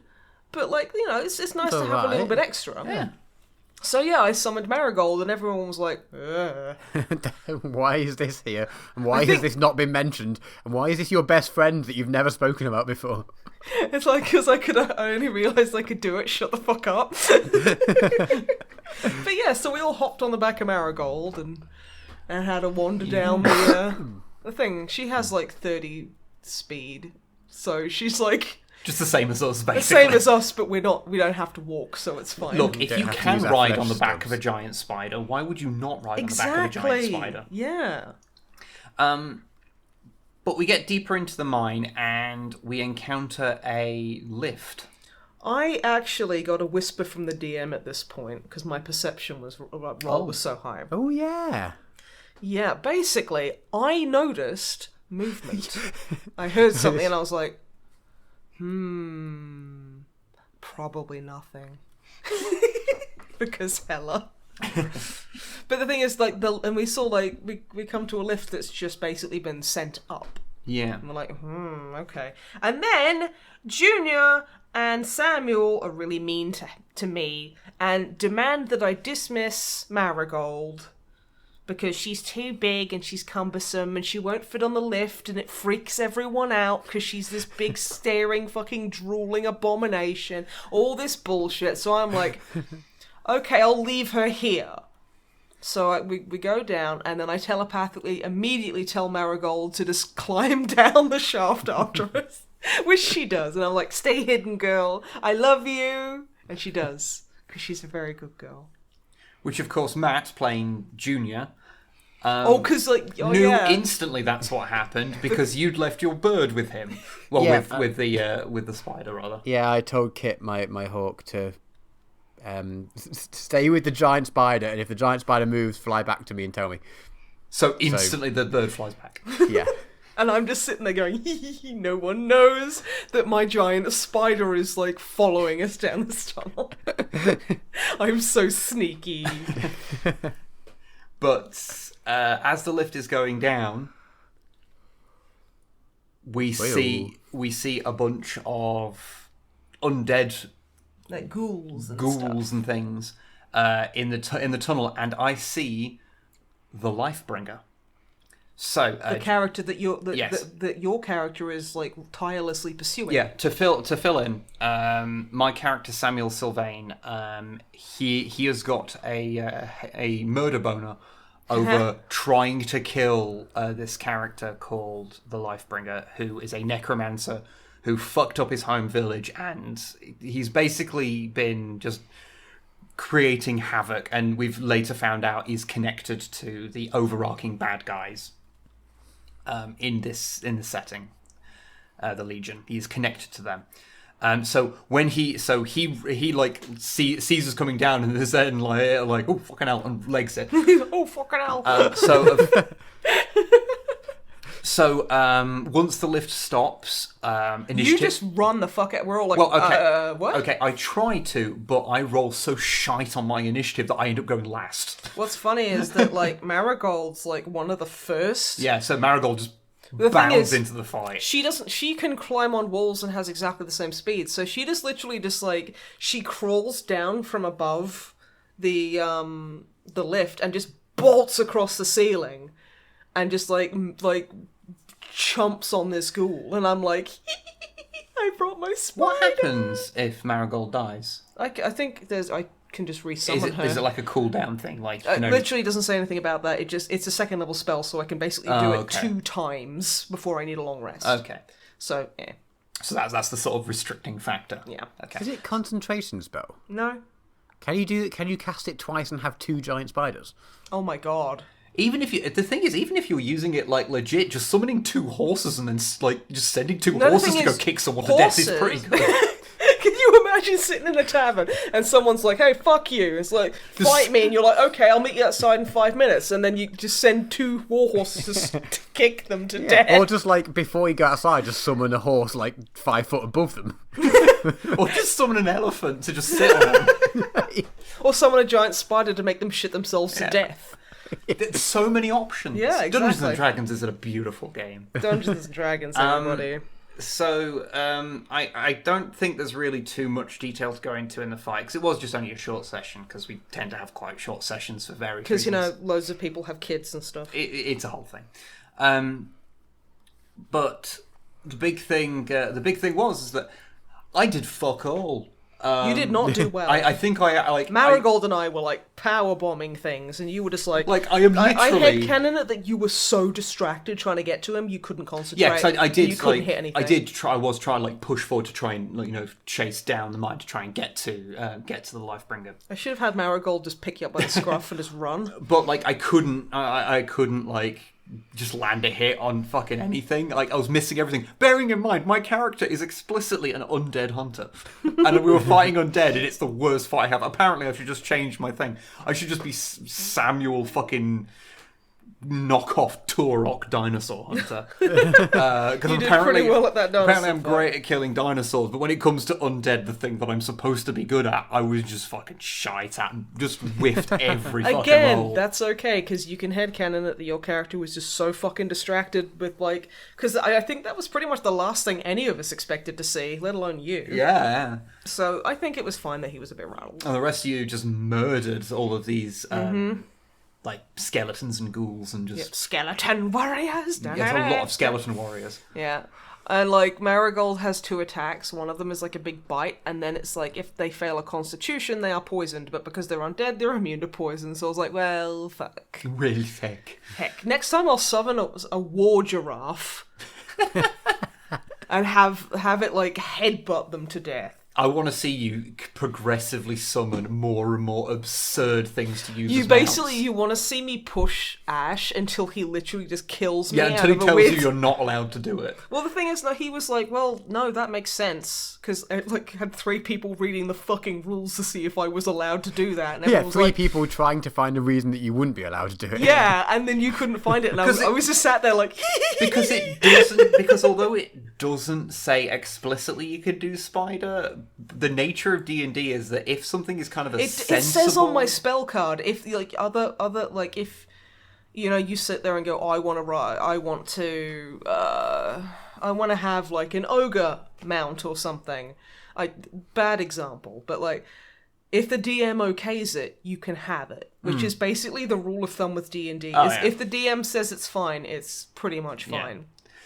but, like, it's nice to have a little bit extra. Yeah. So yeah, I summoned Marigold, and everyone was like, ugh. Why is this here? And why has this not been mentioned? And why is this your best friend that you've never spoken about before? It's like, because I only realised I could do it, shut the fuck up. But yeah, so we all hopped on the back of Marigold, and had to wander down the thing. She has like 30 speed, so she's like... Just the same as us, basically. The same as us, but we don't have to walk, so it's fine. Look, if you can ride on the back of a giant spider, why would you not ride on the back of a giant spider? Yeah. But we get deeper into the mine, and we encounter a lift. I actually got a whisper from the DM at this point, because my perception was so high. Oh, yeah. Yeah, basically, I noticed movement. I heard something, and I was like... probably nothing. Because hella. But the thing is, like, and we saw, like, we come to a lift that's just basically been sent up. Yeah. And we're like, okay. And then Junior and Samuel are really mean to me and demand that I dismiss Marigold because she's too big and she's cumbersome and she won't fit on the lift and it freaks everyone out because she's this big staring fucking drooling abomination. All this bullshit. So I'm like, okay, I'll leave her here. So we go down and then I telepathically immediately tell Marigold to just climb down the shaft after us, which she does. And I'm like, stay hidden, girl. I love you. And she does because she's a very good girl. Which, of course, Matt, playing Junior, knew instantly that's what happened because you'd left your bird with him. Well, with the spider, rather. Yeah, I told Kit, my hawk, to stay with the giant spider, and if the giant spider moves, fly back to me and tell me. So instantly the bird flies back. Yeah. And I'm just sitting there going, no one knows that my giant spider is, like, following us down this tunnel. I'm so sneaky. But as the lift is going down, we see a bunch of undead like ghouls and and things in the tunnel, and I see the Lifebringer. So the character that yes. that your character is like tirelessly pursuing. Yeah, to fill in, my character Samuel Sylvain, he has got a murder boner over trying to kill this character called the Lifebringer, who is a necromancer who fucked up his home village, and he's basically been just creating havoc, and we've later found out he's connected to the overarching bad guys in the setting, the Legion. He's connected to them. So when he like sees us coming down, and is then like oh fucking hell, and legs it. Oh fucking hell. So once the lift stops, initiative. You just run the fuck out. We're all like, well, okay, what? Okay, I try to, but I roll so shite on my initiative that I end up going last. What's funny is that like Marigold's like one of the first. Yeah, so Marigold just The bounds into the fight. She can climb on walls and has exactly the same speed. So she just literally just like she crawls down from above the lift and just bolts across the ceiling and just like chumps on this ghoul, and I'm like, I brought my spider. What happens if Marigold dies? I think I can just resummon her. Is it like a cooldown thing? Like literally doesn't say anything about that. It's a second level spell, so I can basically do it 2 times before I need a long rest. Okay. So yeah. So that's the sort of restricting factor. Yeah. Okay. Is it concentration spell? No. Can you cast it twice and have 2 giant spiders? Oh my god. Even if you're using it like legit, just summoning 2 horses and then like just sending 2 horses to go kick someone to death is pretty good. Can you imagine sitting in a tavern and someone's like, "Hey, fuck you!" It's like, "Fight me," and you're like, "Okay, I'll meet you outside in 5 minutes," and then you just send 2 war horses to kick them to death. Or just like before you go outside, just summon a horse like 5 foot above them. Or just summon an elephant to just sit on them. Or summon a giant spider to make them shit themselves to death. There's so many options. Yeah, exactly. Dungeons and Dragons is a beautiful game. Dungeons and Dragons, everybody. So, I don't think there's really too much detail to go into in the fight, because it was just only a short session, because we tend to have quite short sessions for various reasons. Because, loads of people have kids and stuff. It's a whole thing. But the big thing was that I did fuck all. You did not do well. I think I Marigold and I were like power bombing things, and you were just like I am literally. I headcanon it that you were so distracted trying to get to him, you couldn't concentrate. Yeah, because I did. You couldn't hit anything. I did try. I was trying to push forward to try and chase down the mine to try and get to the Lifebringer. I should have had Marigold just pick you up by the scruff and just run. But I couldn't. I couldn't just land a hit on fucking anything. I was missing everything. Bearing in mind, my character is explicitly an undead hunter. And we were fighting undead, and it's the worst fight I have. Apparently, I should just change my thing. I should just be Samuel fucking knockoff Turok dinosaur hunter. You did pretty well at that dinosaur. Apparently I'm great at killing dinosaurs, but when it comes to undead, the thing that I'm supposed to be good at, I was just fucking shite at and just whiffed every fucking roll. Again, that's okay, because you can headcanon it that your character was just so fucking distracted with, because I think that was pretty much the last thing any of us expected to see, let alone you. Yeah. So I think it was fine that he was a bit rattled. And the rest of you just murdered all of these skeletons and ghouls and just skeleton warriors. Yes, a lot of skeleton warriors. Yeah. And Marigold has 2 attacks. One of them is a big bite, and then it's if they fail a constitution, they are poisoned, but because they're undead, they're immune to poison. So I was like, well, fuck. Really thick. Heck. Next time I'll summon a war giraffe and have it headbutt them to death. I want to see you progressively summon more and more absurd things to use. You as basically mounts. you want to see me push Ash until he literally just kills me. Yeah, until he tells weird... you you're not allowed to do it. Well, the thing is, no, he was like, well, no, that makes sense, because I had 3 people reading the fucking rules to see if I was allowed to do that. And Yeah, was 3 like, people trying to find a reason that you wouldn't be allowed to do it. Yeah, and then you couldn't find it, and I was just sat there like... because although it doesn't say explicitly you could do spider, the nature of D&D is that if something is kind of a It sensible... says on my spell card, if like other like if you sit there and go, I want to have like an ogre mount or something. Bad example, but like if the DM okays it, you can have it, which is basically the rule of thumb with D&D. If the DM says it's fine, it's pretty much fine. Yeah.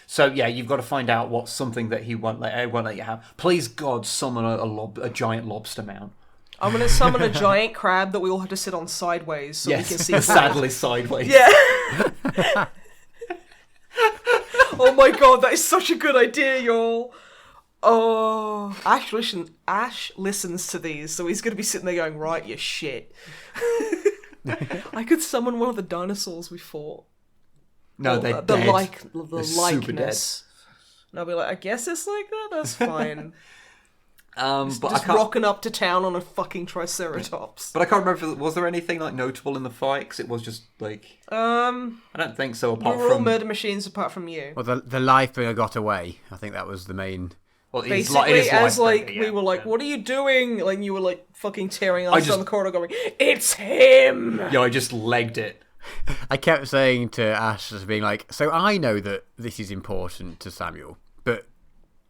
So yeah, you've got to find out what's something that he won't let you have. Please God, summon a giant lobster mount. I'm gonna summon a giant crab that we all have to sit on sideways so we can see. Sadly sideways. Yeah. Oh my god, that is such a good idea, y'all. Oh, Ash listens to these, so he's gonna be sitting there going, "Right, you shit." I could summon one of the dinosaurs we fought. No, they're the dead. The likeness. And I'll be like, I guess it's like that. That's fine. But just rocking up to town on a fucking triceratops. But I can't remember. Was there anything like notable in the fight? Because it was just like I don't think so. Apart we were all from murder machines, apart from you. Well, the life bringer got away. I think that was the main. Well, basically, as like we were like, "What are you doing?" Like you were like fucking tearing us down the corridor, going, "It's him!" Yeah, I just legged it. I kept saying to Ash, as being like, "So I know that this is important to Samuel, but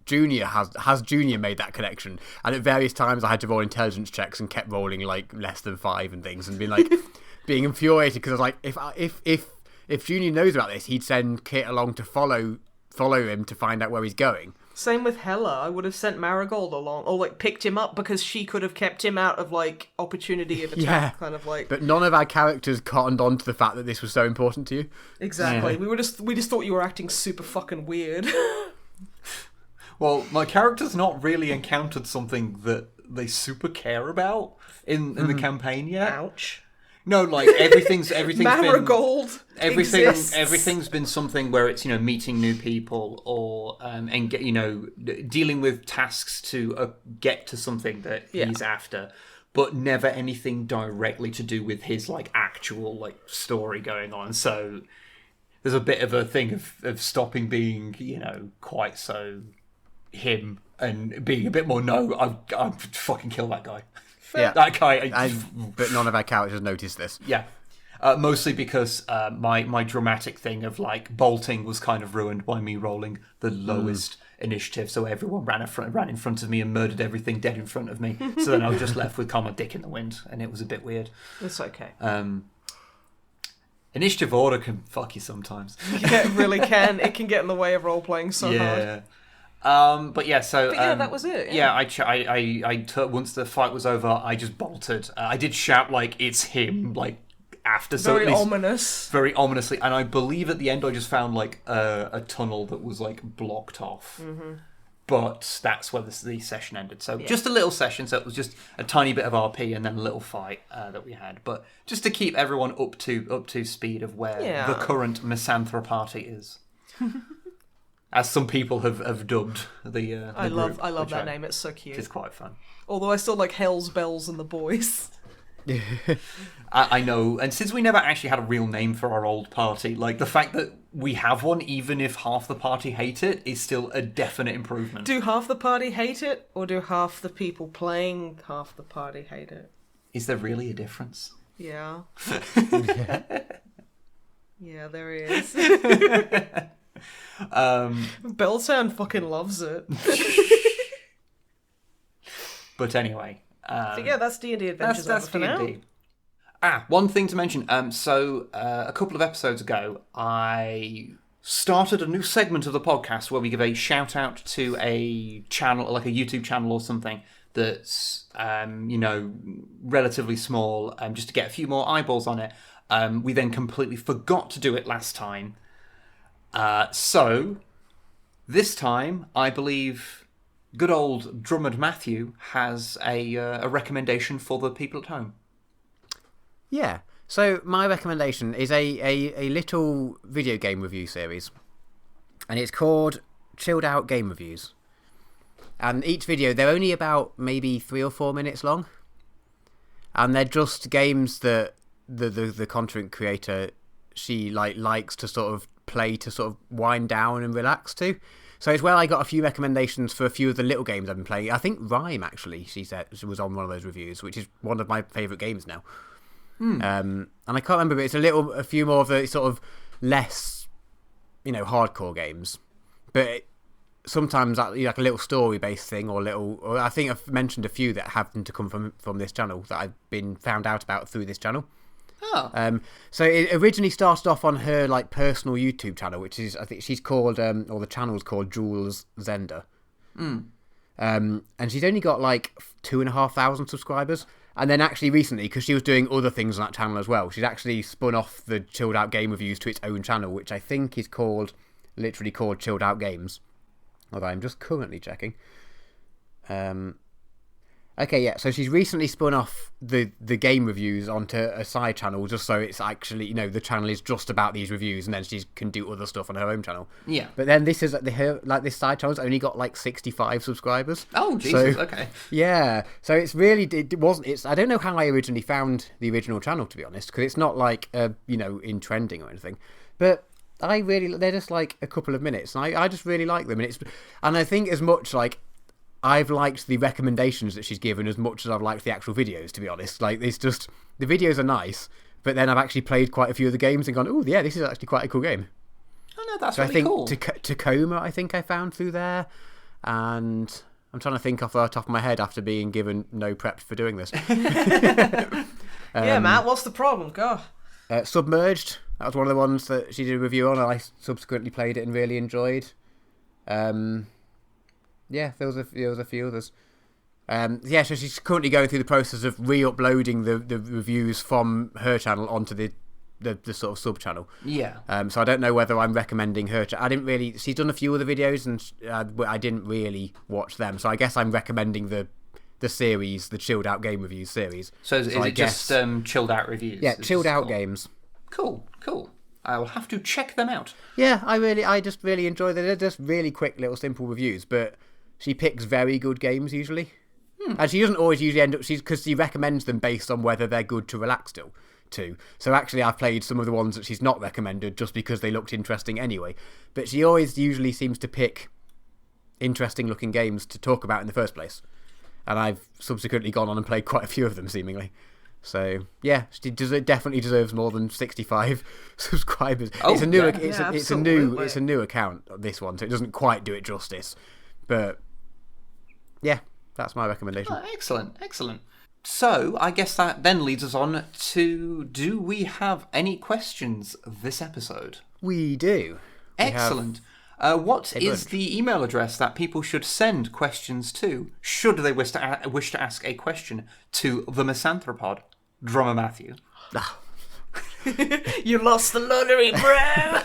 Junior has Junior made that connection?" And at various times, I had to roll intelligence checks and kept rolling like less than 5 and things, and being like, being infuriated because I was like, if Junior knows about this, he'd send Kit along to follow him to find out where he's going. Same with Hella. I would have sent Marigold along, or like picked him up because she could have kept him out of like opportunity of attack, kind of like. But none of our characters cottoned on to the fact that this was so important to you. Exactly. Yeah. We just thought you were acting super fucking weird. Well, my character's not really encountered something that they super care about in the campaign yet. Ouch. No, like everything's Marigold been exists. everything's been something where it's meeting new people or and get dealing with tasks to get to something that he's after, but never anything directly to do with his like actual like story going on. So there's a bit of a thing of stopping being quite so him and being a bit more I fucking kill that guy. Yeah, that guy. But none of our characters noticed this. Yeah, mostly because my dramatic thing of like bolting was kind of ruined by me rolling the lowest initiative, so everyone ran in front of me and murdered everything dead in front of me. So then I was just left with calm dick in the wind, and it was a bit weird. It's okay. Initiative order can fuck you sometimes. Yeah, it really can. It can get in the way of role playing so hard. But yeah, so that was it. Yeah, I once the fight was over, I just bolted. I did shout like it's him, like after very ominous, very ominously, and I believe at the end I just found like a tunnel that was like blocked off. Mm-hmm. But that's where the session ended. So just a little session. So it was just a tiny bit of RP and then a little fight that we had. But just to keep everyone up to speed of where the current MisanthroPod is. As some people have dubbed the I love group, that name. It's so cute. It's quite fun. Although I still like Hell's Bells and the Boys. I know, and since we never actually had a real name for our old party, like the fact that we have one, even if half the party hate it, is still a definite improvement. Do half the party hate it, or do half the people playing half the party hate it? Is there really a difference? Yeah. Yeah, there is. Belltown fucking loves it. But anyway, so yeah, that's D&D Adventures. That's for D&D. One thing to mention. So a couple of episodes ago, I started a new segment of the podcast where we give a shout out to a channel, like a YouTube channel or something that's relatively small, just to get a few more eyeballs on it. We then completely forgot to do it last time. So, this time, I believe good old Drummond Matthew has a recommendation for the people at home. Yeah. So my recommendation is a little video game review series, and it's called Chilled Out Game Reviews. And each video, they're only about maybe 3 or 4 minutes long, and they're just games that the content creator, she likes to sort of play to sort of wind down and relax to. So it's where I got a few recommendations for a few of the little games I've been playing. I think Rhyme, actually, she said, was on one of those reviews, which is one of my favourite games now. And I can't remember, but it's a few more of the sort of less, hardcore games. But sometimes like a little story-based thing, or I think I've mentioned a few that happen to come from this channel that I've been found out about through this channel. Oh. So it originally started off on her personal YouTube channel, which is, I think she's called, or the channel's called Jules Zender. And she's only got 2,500 subscribers. And then actually recently, because she was doing other things on that channel as well, she's actually spun off the Chilled Out Game Reviews to its own channel, which I think is literally called Chilled Out Games. Although I'm just currently checking. Okay, yeah, so she's recently spun off the game reviews onto a side channel, just so it's actually, the channel is just about these reviews, and then she can do other stuff on her own channel. Yeah. But then this is this side channel's only got 65 subscribers. Oh, Jesus, so, okay. Yeah, so it's really, I don't know how I originally found the original channel, to be honest, because it's not in trending or anything. But they're just a couple of minutes, and I just really like them, and I think as much I've liked the recommendations that she's given as much as I've liked the actual videos, to be honest. It's just, the videos are nice, but then I've actually played quite a few of the games and gone, oh yeah, this is actually quite a cool game. Oh no, that's so really cool. I think Tacoma, I think I found through there, and I'm trying to think off the top of my head after being given no prep for doing this. Yeah, Matt, what's the problem? Go. Submerged, that was one of the ones that she did a review on, and I subsequently played it and really enjoyed. Yeah, there was a few others. So she's currently going through the process of re-uploading the reviews from her channel onto the sort of sub channel. Yeah. So I don't know whether I'm recommending her. She's done a few other videos, and I didn't really watch them. So I guess I'm recommending the series, the Chilled Out Game Reviews series. So is it just chilled out reviews? Yeah, Chilled Out Games. Cool. I will have to check them out. Yeah, I just really enjoy them. They're just really quick little simple reviews, but she picks very good games usually. And she doesn't always usually end up, because she recommends them based on whether they're good to relax to. So actually I've played some of the ones that she's not recommended just because they looked interesting anyway. But she always usually seems to pick interesting looking games to talk about in the first place. And I've subsequently gone on and played quite a few of them seemingly. So yeah, she definitely deserves more than 65 subscribers. Oh, it's a new, yeah. it's a new account, this one, so it doesn't quite do it justice. But yeah, that's my recommendation. Oh, excellent. So I guess that then leads us on to, do we have any questions this episode? We do. Excellent. What is the email address that people should send questions to, should they wish to ask a question to the MisanthroPod, Drummer Matthew? You lost the lottery, bro!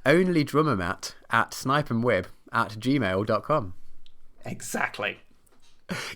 Only Drummer Matt at snipeandwib@gmail.com. Exactly.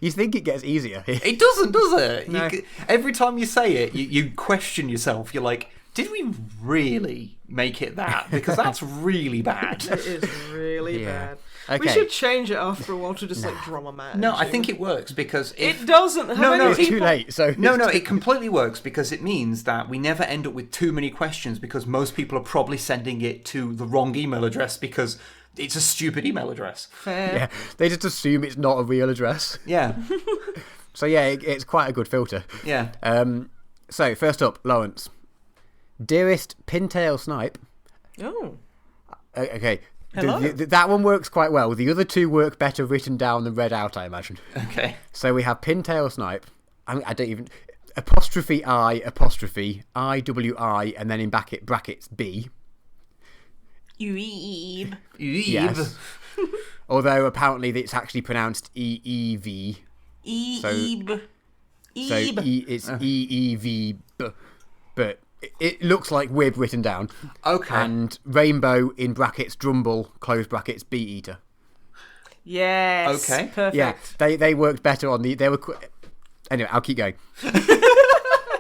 You think it gets easier? It doesn't, does it? No. Every time you say it, you question yourself. You're like, did we really make it that? Because that's really bad. It is really bad. Okay. We should change it after a while to just Drummer Matt. No, I think it works because it doesn't. It's too late. So no, it completely works because it means that we never end up with too many questions because most people are probably sending it to the wrong email address because it's a stupid email address. Fair. Yeah, they just assume it's not a real address. Yeah. So yeah, it's quite a good filter. Yeah. So first up, Lawrence. Dearest Pintail Snipe. Oh. Okay. Hello. That one works quite well. The other two work better written down than read out, I imagine. Okay. So we have Pintail Snipe. I don't even... Apostrophe I, apostrophe IWI, and then in brackets B. Eeb. Yes. Although apparently it's actually pronounced EEV. Eeb. So it's EEV, but it looks like Wib written down. Okay. And rainbow in brackets Drumble, close brackets Bee Eater. Yes. Okay. Perfect. Yeah, they worked better on the. They were. Anyway, I'll keep going.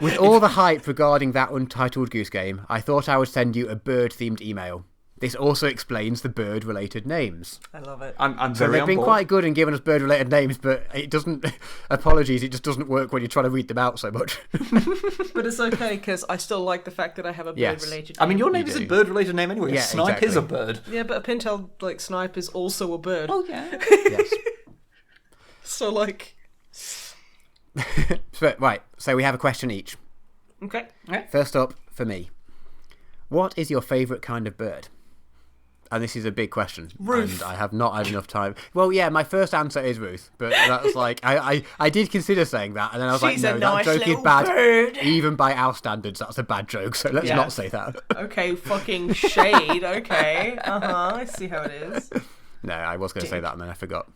With all the hype regarding that Untitled Goose Game, I thought I would send you a bird-themed email. This also explains the bird-related names. I love it. I'm So very they've been on board. quite good in giving us bird-related names, but it doesn't. Apologies, it just doesn't work when you try to read them out so much. But it's okay, because I still like the fact that I have a Yes. bird-related I mean, name. your name You is a do. bird-related name anyway. Yeah, Snipe exactly. is a bird. Yeah, but a pintail, like, snipe is also a bird. Oh, yeah. Yes. So, like... Right, so we have a question each. Okay. First up, for me. What is your favourite kind of bird? And this is a big question. Ruth. And I have not had enough time. Well, yeah, my first answer is Ruth. But that's like, I did consider saying that. And then I was She's like, a no, nice that joke is little bad. bird. Even by our standards, that's a bad joke. So let's Yeah. not say that. Okay, fucking shade. Okay. I see how it is. No, I was going to say that and then I forgot.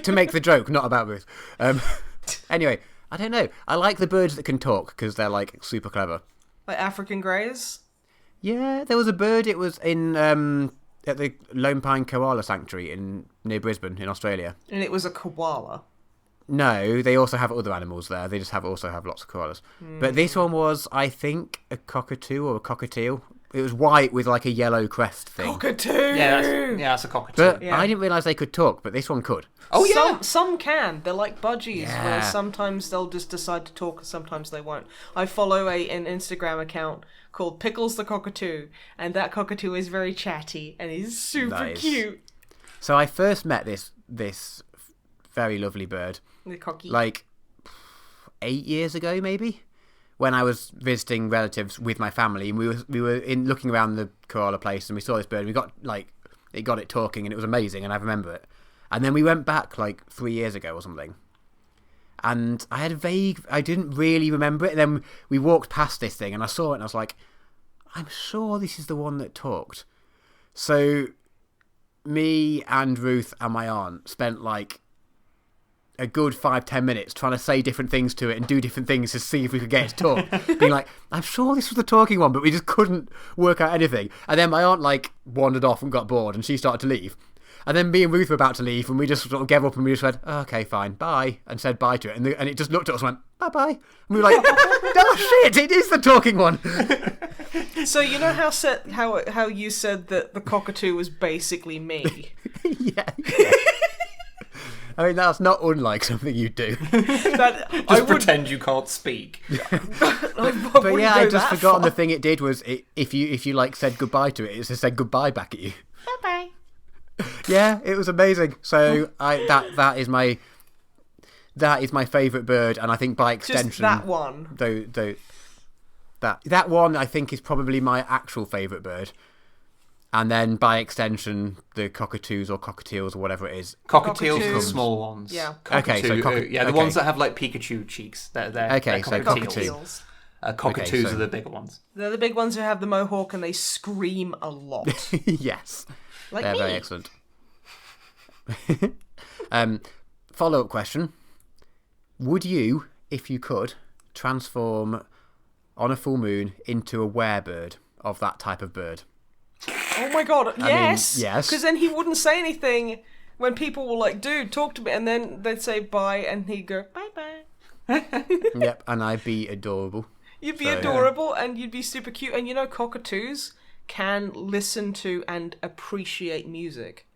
To make the joke, not about Ruth. Anyway, I don't know. I like the birds that can talk because they're like super clever. Like African greys? Yeah, there was a bird. It was in at the Lone Pine Koala Sanctuary near Brisbane in Australia. And it was a koala. No, they also have other animals there. They just also have lots of koalas. But this one was, I think, a cockatoo or a cockatiel. It was white with like a yellow crest thing. Cockatoo! That's a cockatoo. But Yeah. I didn't realise they could talk, but this one could. Oh, yeah. Some can. They're like budgies, Yeah. where sometimes they'll just decide to talk and sometimes they won't. I follow an Instagram account called Pickles the Cockatoo, and that cockatoo is very chatty and he's super Nice. cute. So I first met this very lovely bird The cocky. like 8 years ago, maybe, when I was visiting relatives with my family, and we were looking around the koala place, and we saw this bird. And we got it talking, and it was amazing, and I remember it. And then we went back like 3 years ago or something, and I didn't really remember it. And then we walked past this thing, and I saw it, and I was like, I'm sure this is the one that talked. So me and Ruth and my aunt spent like a good 5-10 minutes trying to say different things to it and do different things to see if we could get it to talk. Being like, I'm sure this was the talking one, but we just couldn't work out anything. And then my aunt like wandered off and got bored, and she started to leave. And then me and Ruth were about to leave, and we just sort of gave up, and we just went, oh, okay, fine, bye, and said bye to it. And it just looked at us and went, bye-bye. And we were like, oh shit, it is the talking one. So you know how you said that the cockatoo was basically me? yeah. I mean, that's not unlike something you do. Just pretend you can't speak. But yeah, I just forgotten the thing it did was if you like said goodbye to it, it just said goodbye back at you. Bye-bye. Yeah, it was amazing. So that is my favourite bird, and I think by extension Just that one. That one I think is probably my actual favourite bird. And then, by extension, the cockatoos or cockatiels or whatever it is. Cockatiels are the Cockatoos. small ones. Yeah. Okay, so the ones that have like Pikachu cheeks. They're Okay, so cockatiels. Cockatiels. Cockatoos Okay, so- are the bigger ones. They're the big ones who have the mohawk and they scream a lot. Yes, Like they're me. very excellent. Follow-up question. Would you, if you could, transform on a full moon into a werebird of that type of bird? Oh my god, yes! yes. Because then he wouldn't say anything when people were like, dude, talk to me, and then they'd say bye, and he'd go, bye-bye. Yep, and I'd be adorable. You'd be So, adorable, and you'd be super cute, and you know cockatoos can listen to and appreciate music.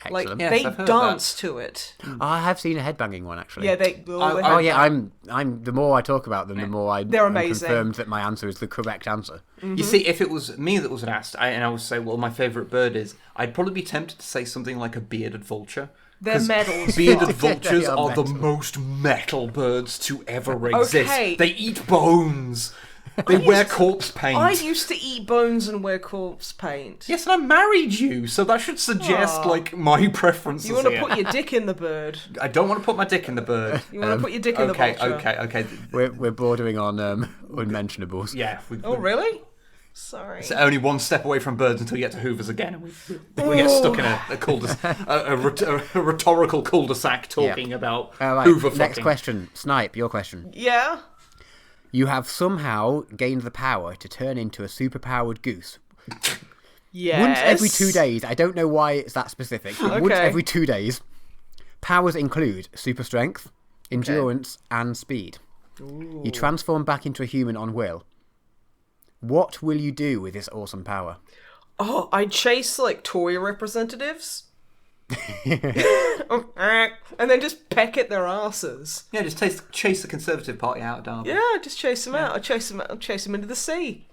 Like, Excellent. Yes, they I've heard dance to it. I have seen a headbanging one actually. Yeah, they... Oh yeah, I'm. The more I talk about them, the more They're I'm amazing. confirmed that my answer is the correct answer. You see, if it was me that was asked, and I would say, well, my favourite bird is, I'd probably be tempted to say something like a bearded vulture. They're metal as Bearded fuck. vultures They are are the metal. most metal birds to ever exist. Okay. They eat bones. They wear corpse paint. I used to eat bones and wear corpse paint. Yes, and I married you, so that should suggest, Aw. like, my preferences You want to here. put your dick in the bird. I don't want to put my dick in the bird. You want to put your dick in the vulture. Okay. We're bordering on unmentionables. Yeah. Oh, really? Sorry. It's only one step away from birds until you get to hoovers again, and we get stuck in a cul-de-sac, a rhetorical cul-de-sac talking about Right, hoover fucking. next question. Snipe, your question. Yeah? You have somehow gained the power to turn into a superpowered goose. Yes. Once every 2 days. I don't know why it's that specific. But Once Okay. every 2 days. Powers include super strength, endurance, and speed. Ooh. You transform back into a human on will. What will you do with this awesome power? Oh, I chase like toy representatives. And then just peck at their asses. Yeah, just chase the Conservative Party out of Derby. Yeah, just chase them out. I chase them into the sea.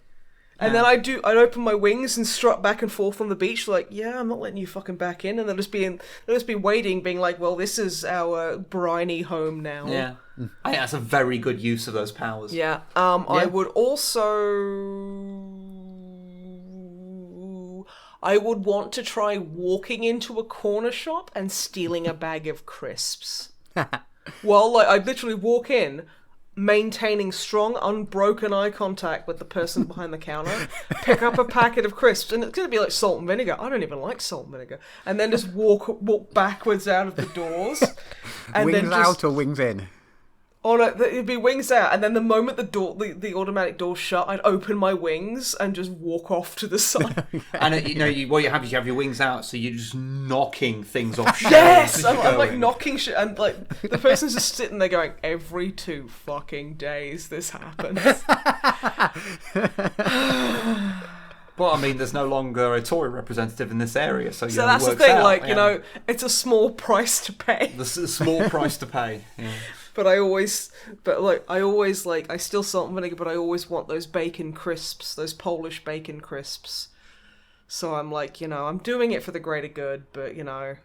And then I'd open my wings and strut back and forth on the beach, like, yeah, I'm not letting you fucking back in. And they'll just be waiting, being like, well, this is our briny home now. Yeah. I think that's a very good use of those powers. Yeah. I would want to try walking into a corner shop and stealing a bag of crisps. Well, like, I'd literally walk in, maintaining strong, unbroken eye contact with the person behind the counter, pick up a packet of crisps, and it's going to be like salt and vinegar. I don't even like salt and vinegar. And then just walk backwards out of the doors. And Wings then just, out or wings in? Oh no, it'd be wings out, and then the moment the automatic door shut, I'd open my wings and just walk off to the side. And what you have is you have your wings out, so you're just knocking things off shelves. Yes, as I'm you're like going. knocking shit, and like the person's just sitting there going, every 2 fucking days this happens. Well, I mean, there's no longer a Tory representative in this area, so So it that's the works thing, out, like, yeah. you know, it's a small price to pay. The small price to pay. Yeah. But I still salt and vinegar, but I always want those bacon crisps, those Polish bacon crisps. So I'm like, you know, I'm doing it for the greater good, but, you know, I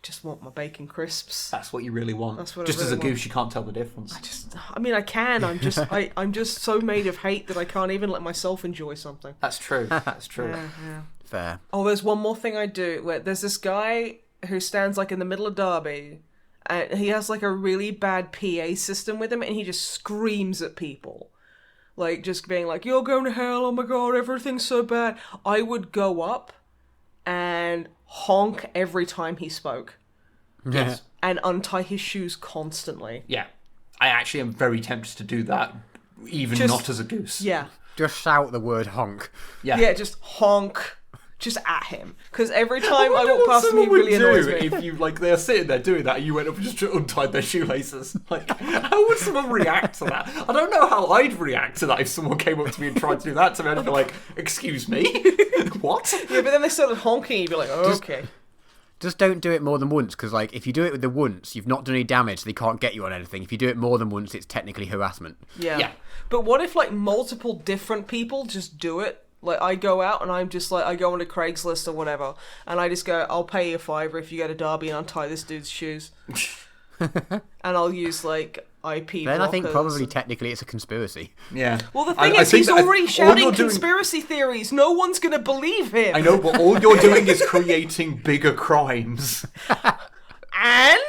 just want my bacon crisps. That's what you really want. That's what I just as really a goose, want. you can't tell the difference. I mean, I can. I'm just so made of hate that I can't even let myself enjoy something. That's true. That's true. Yeah. Fair. Oh, there's one more thing I do. Where there's this guy who stands like in the middle of Derby, and he has like a really bad PA system with him, and he just screams at people. Like, just being like, you're going to hell, oh my god, everything's so bad. I would go up and honk every time he spoke. Yes. And untie his shoes constantly. Yeah. I actually am very tempted to do that, even Just- not as a goose. Yeah. Just shout the word honk. Yeah. Yeah, just honk. Just at him. Because every time I walk past him, he really annoys me. If you, like, they're sitting there doing that and you went up and just untied their shoelaces. Like, how would someone react to that? I don't know how I'd react to that if someone came up to me and tried to do that to me. I'd be like, excuse me? What? Yeah, but then they started honking, you'd be like, oh, okay. Just don't do it more than once, because like if you do it with the once, you've not done any damage. They can't get you on anything. If you do it more than once, it's technically harassment. Yeah. But what if, like, multiple different people just do it? Like, I go out and I'm just like, I go onto Craigslist or whatever, and I just go, I'll pay you $5 if you go to Derby and untie this dude's shoes. And I'll use, like, IP Then I think blockers. probably technically it's a conspiracy. Yeah. Well, the thing I is, think he's that already all shouting you're doing- conspiracy theories. No one's going to believe him. I know, but all you're doing is creating bigger crimes. And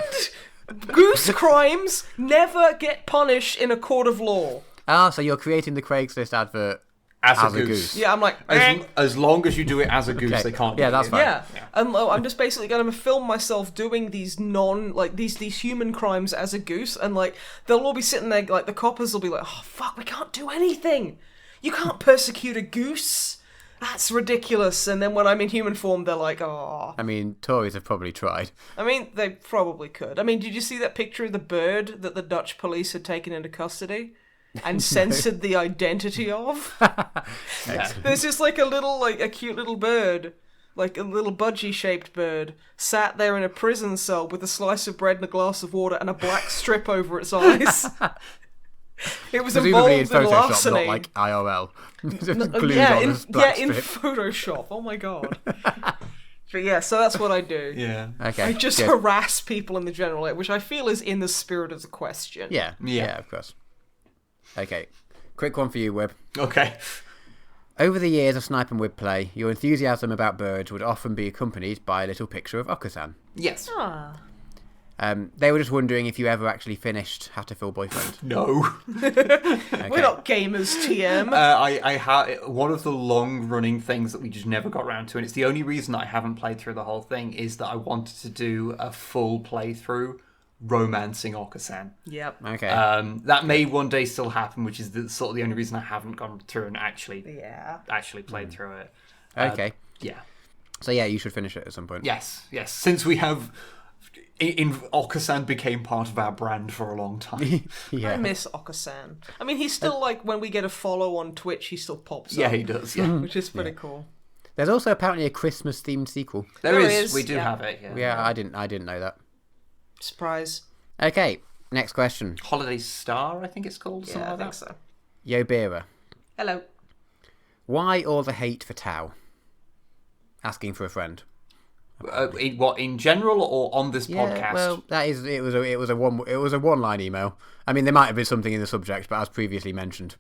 goose crimes never get punished in a court of law. Ah, so you're creating the Craigslist advert As a a goose. goose. Yeah, I'm like, eh. As long as you do it as a goose, Okay. they can't. Yeah, get that's you. fine. Yeah, and I'm just basically going to film myself doing these these human crimes as a goose, and like they'll all be sitting there, like the coppers will be like, oh fuck, we can't do anything. You can't persecute a goose. That's ridiculous. And then when I'm in human form, they're like, oh. I mean, Tories have probably tried. I mean, they probably could. I mean, did you see that picture of the bird that the Dutch police had taken into custody? And censored the identity of? There's just like a cute little bird, like a little budgie-shaped bird, sat there in a prison cell with a slice of bread and a glass of water and a black strip over its eyes. It was Presumably in involved in Photoshop, larceny. not like IRL. Just glued yeah, on in, this black in strip. Photoshop. Oh my god. But yeah, so that's what I do. Yeah. Okay. I just good. harass people in the general, which I feel is in the spirit of the question. Yeah, Yeah. yeah, of course. Okay, quick one for you, Wib. Okay. Over the years of Snipe and Wib play, your enthusiasm about birds would often be accompanied by a little picture of Okusan. Yes. Ah. They were just wondering if you ever actually finished Hatterfield Boyfriend. No. We're not gamers, TM. I had one of the long-running things that we just never got around to, and it's the only reason that I haven't played through the whole thing, is that I wanted to do a full playthrough romancing Okusan. Yep. Okay. That may one day still happen, which is sort of the only reason I haven't gone through and actually Yeah. played through it. Okay. Yeah. So yeah, you should finish it at some point. Yes. Since we have... Okasan became part of our brand for a long time. I miss Okasan. I mean, he's still like, when we get a follow on Twitch, he still pops up. Yeah, he does, yeah. Which is pretty cool. There's also apparently a Christmas-themed sequel. There is. We do have it, yeah. Yeah, I didn't know that. Surprise. Okay, next question. Holiday Star, I think it's called. Yeah, I think that. so. Yobira. Hello. Why all the hate for Tau? Asking for a friend. In general or on this podcast? Well, it was a one-line email. I mean, there might have been something in the subject, but as previously mentioned.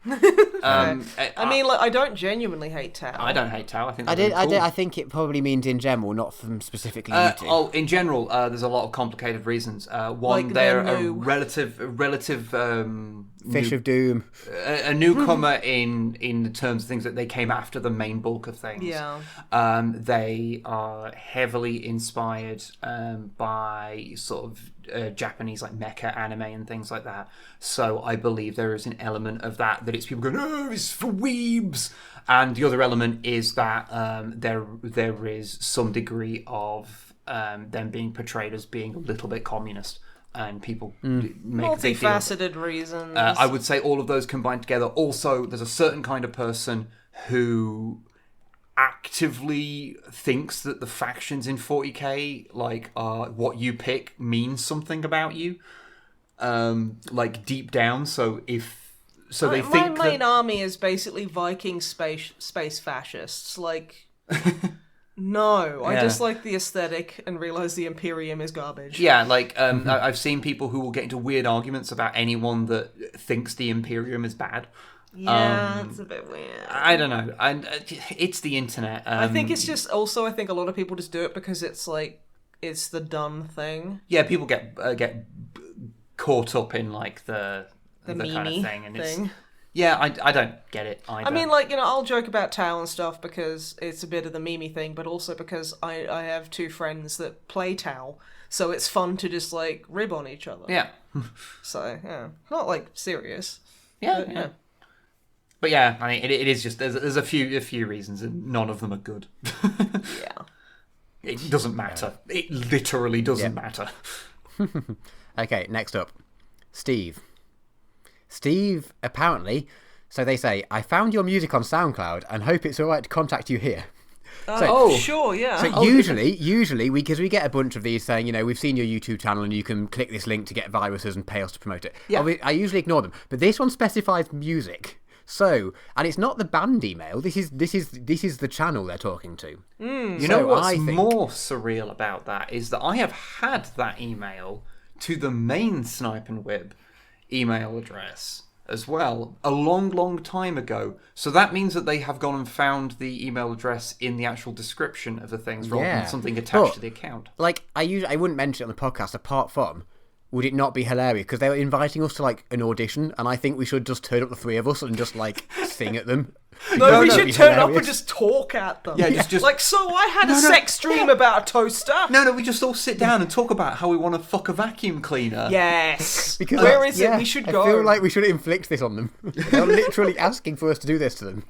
I mean, like, I don't genuinely hate Tau. I don't hate Tau. I think I think it probably means in general, not from specifically you two. In general, there's a lot of complicated reasons. One, like they're new. a relative Fish of Doom. A newcomer in the terms of things that they came after the main bulk of things. Yeah. They are heavily inspired by sort of Japanese like mecha anime and things like that. So I believe there is an element of that it's people going, oh, it's for weebs. And the other element is that there is some degree of them being portrayed as being a little bit communist. And people make multifaceted reasons. I would say all of those combined together. Also, there's a certain kind of person who actively thinks that the factions in 40k, like, what you pick means something about you, like deep down. So they think my main army is basically Viking space fascists. Like. No, I just like the aesthetic and realise the Imperium is garbage. Yeah, like, I've seen people who will get into weird arguments about anyone that thinks the Imperium is bad. Yeah, it's a bit weird. I don't know. It's the internet. I think it's just also, I think a lot of people just do it because it's like, it's the done thing. Yeah, people get caught up in like the kind of thing. And thing. Yeah, I don't get it either. I mean, like, you know, I'll joke about Tau and stuff because it's a bit of the meme thing, but also because I have two friends that play Tau, so it's fun to just, like, rib on each other. Yeah. So, yeah. Not, like, serious. Yeah. But yeah, I mean, it is just, there's a few reasons, and none of them are good. Yeah. It doesn't matter. It literally doesn't matter. Okay, next up. Steve, apparently, so they say, I found your music on SoundCloud and hope it's alright to contact you here. Sure, yeah. So usually, because we get a bunch of these saying, you know, we've seen your YouTube channel and you can click this link to get viruses and pay us to promote it. Yeah. I usually ignore them, but this one specifies music. So, and it's not the band email. This is the channel they're talking to. You know what's more surreal about that is that I have had that email to the main Snipe and Wib email address as well a long time ago. So that means that they have gone and found the email address in the actual description of the things rather than something attached to the account. Like, I wouldn't mention it on the podcast apart from, would it not be hilarious? Because they were inviting us to, like, an audition, and I think we should just turn up the three of us and just, like, sing at them. No, we should turn up and just talk at them. Yeah, just like, so I had a sex dream about a toaster. No, we just all sit down and talk about how we want to fuck a vacuum cleaner. Yes. Because where is it? We should go. I feel like we should inflict this on them. They're literally asking for us to do this to them.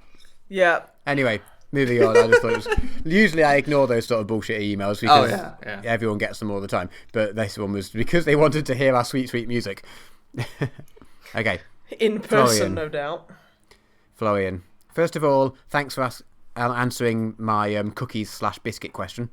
Yeah. Anyway, moving on. I just thought usually I ignore those sort of bullshit emails because everyone gets them all the time. But this one was because they wanted to hear our sweet music. Okay. In person, Florian. No doubt. Florian. First of all, thanks for answering my cookies/biscuit question.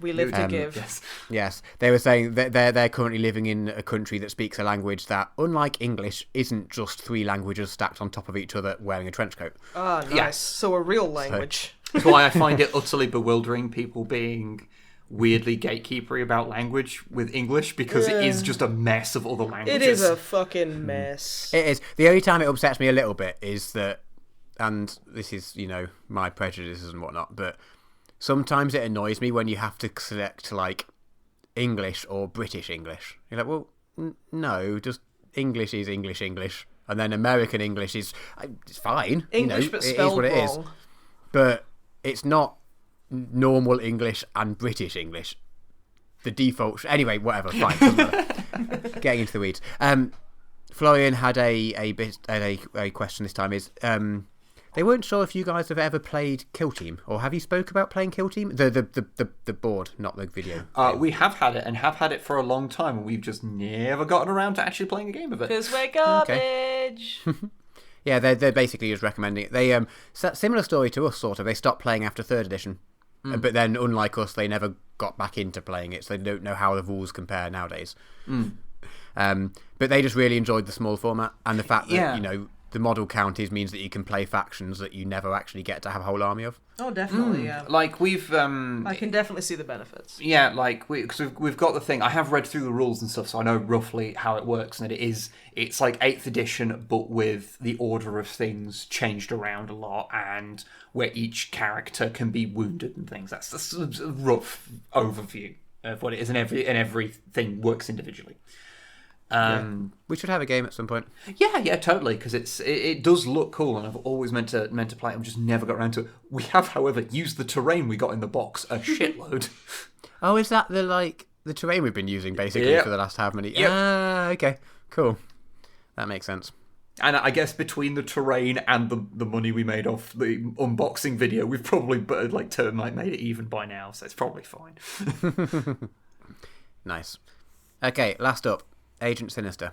We live to give. Yes. They were saying that they're currently living in a country that speaks a language that, unlike English, isn't just three languages stacked on top of each other wearing a trench coat. Ah, nice. Yes. So a real language. That's why I find it utterly bewildering people being weirdly gatekeepery about language with English, because it is just a mess of other languages. It is a fucking mess. It is. The only time it upsets me a little bit is that, and this is, you know, my prejudices and whatnot, but sometimes it annoys me when you have to select, like, English or British English. You're like, well, no, just English is English, and then American English is it's fine. English, you know, but spelled it is what it wrong. is. But it's not normal English and British English. The default... Anyway, whatever, fine. Doesn't matter. Getting into the weeds. Florian had a question this time is... They weren't sure if you guys have ever played Kill Team, or have you spoke about playing Kill Team? The board, not the video. We have had it, and have had it for a long time, and we've just never gotten around to actually playing a game of it. Because we're garbage. Okay. Yeah, they're basically just recommending it. They similar story to us, sort of. They stopped playing after 3rd edition, but then, unlike us, they never got back into playing it, so they don't know how the rules compare nowadays. But they just really enjoyed the small format and the fact that the model counties means that you can play factions that you never actually get to have a whole army of. Oh, definitely, yeah. Like, we've... I can definitely see the benefits. Yeah, like, because we've got the thing. I have read through the rules and stuff, so I know roughly how it works, and it's like 8th edition, but with the order of things changed around a lot, and where each character can be wounded and things. That's a rough overview of what it is, and everything works individually. We should have a game at some point. Yeah, totally, because it does look cool, and I've always meant to play it. I've just never got around to it. We have, however, used the terrain we got in the box a shitload. Oh, is that the terrain we've been using basically for the last how many? Yep. Okay, cool. That makes sense. And I guess between the terrain and the money we made off the unboxing video, we've probably termite made it even by now, so it's probably fine. Nice. Okay, last up. Agent Sinister.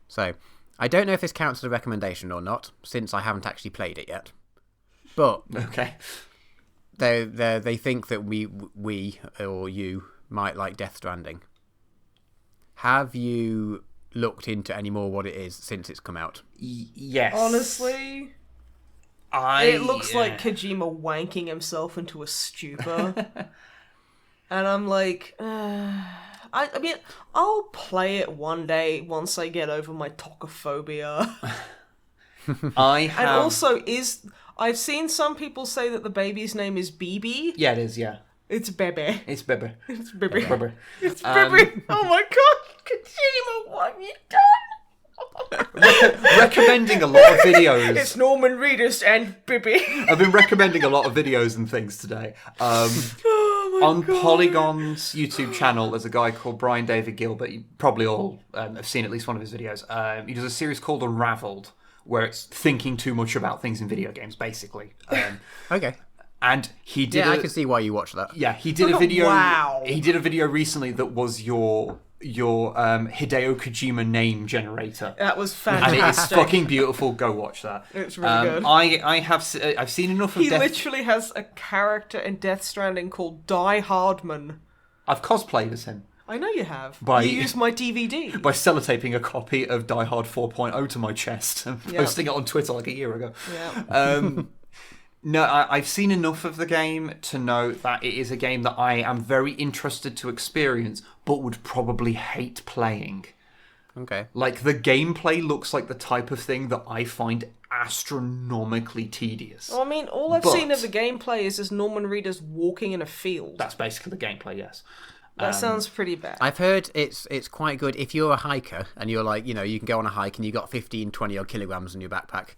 So, I don't know if this counts as a recommendation or not, since I haven't actually played it yet. But okay, they think that we or you might like Death Stranding. Have you looked into any more what it is since it's come out? Yes. Honestly, it looks like Kojima wanking himself into a stupor, and I'm like. I mean, I'll play it one day once I get over my tocophobia. And also, I've seen some people say that the baby's name is BB. Yeah, it is, yeah. It's Bebe. It's Bebe. It's Bebe. Bebe. It's Bebe. Oh my god, Kojima, what have you done? Recommending a lot of videos. It's Norman Reedus and Bibby. I've been recommending a lot of videos and things today. On God. Polygon's YouTube channel, there's a guy called Brian David Gilbert. You probably all have seen at least one of his videos. He does a series called Unraveled, where it's thinking too much about things in video games, basically. Okay. And he did. Yeah, I can see why you watch that. Yeah, he did a video. Wow. He did a video recently that was your Hideo Kojima name generator. That was And fantastic. it's fucking beautiful. Go watch that. It's really good. I've seen enough of He literally has a character in Death Stranding called Die Hardman. I've cosplayed as him I know you have. By- You used my DVD. by sellotaping a copy of Die Hard 4.0 to my chest and posting it on Twitter like a year ago. Yeah. No, I've seen enough of the game to know that it is a game that I am very interested to experience, but would probably hate playing. Okay. Like, the gameplay looks like the type of thing that I find astronomically tedious. Well, I mean, all I've seen of the gameplay is just Norman Reedus walking in a field. That's basically the gameplay, yes. That sounds pretty bad. I've heard it's quite good if you're a hiker and you're like, you can go on a hike and you've got 15, 20 odd kilograms in your backpack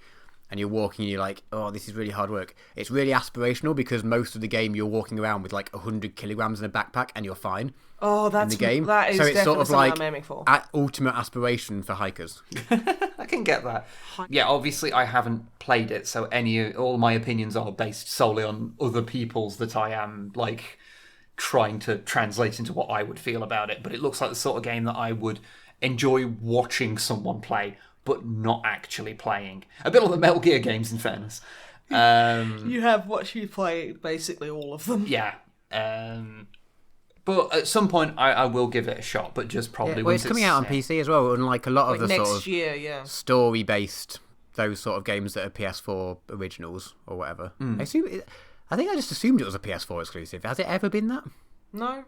and you're walking and you're like, oh, this is really hard work. It's really aspirational because most of the game you're walking around with like 100 kilograms in a backpack and you're fine. Oh, that's in the game. That is so it's definitely sort of something like I'm aiming for. Ultimate aspiration for hikers. I can get that. Yeah, obviously I haven't played it, so all my opinions are based solely on other people's that I am like trying to translate into what I would feel about it. But it looks like the sort of game that I would enjoy watching someone play, but not actually playing. A bit like the Metal Gear games, in fairness. You have watched me play basically all of them. Yeah. But at some point, I will give it a shot, but just probably well, it's coming out on PC as well, unlike a lot of the next sort of year, yeah. story-based, those sort of games that are PS4 originals or whatever. I think I just assumed it was a PS4 exclusive. Has it ever been that? No.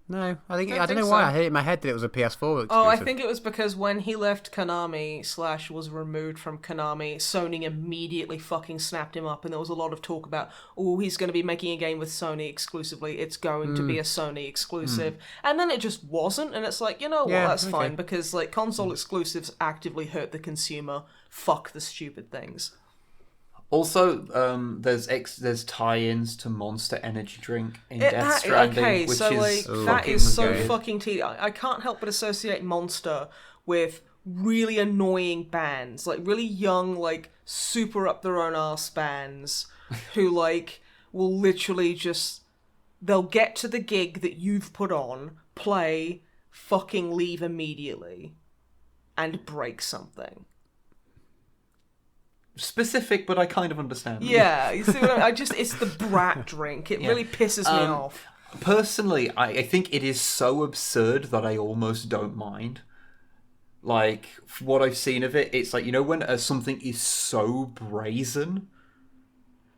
No, I don't think know why. so. I had it in my head that it was a PS4 exclusive. Oh, I think it was because when he left Konami / was removed from Konami, Sony immediately fucking snapped him up, and there was a lot of talk about, oh, he's going to be making a game with Sony exclusively. It's going to be a Sony exclusive, and then it just wasn't. And it's like, that's fine because like console exclusives actively hurt the consumer. Fuck the stupid things. Also, there's tie-ins to Monster Energy drink in Death Stranding, okay, which so is like that is so good. fucking tedious. I can't help but associate Monster with really annoying bands, like really young, like super up their own arse bands who like will literally just, they'll get to the gig that you've put on, play, fucking leave immediately, and break something. Specific, but I kind of understand. Yeah, you see what I mean? It's the brat drink. It really pisses me off. Personally, I think it is so absurd that I almost don't mind. Like, what I've seen of it, it's like, you know, when something is so brazen,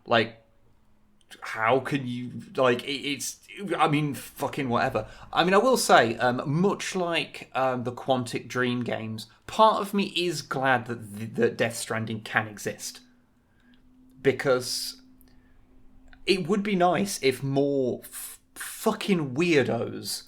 like, how can you, like, I mean, fucking whatever. I mean, I will say, much like the Quantic Dream games, part of me is glad that Death Stranding can exist. Because it would be nice if more fucking weirdos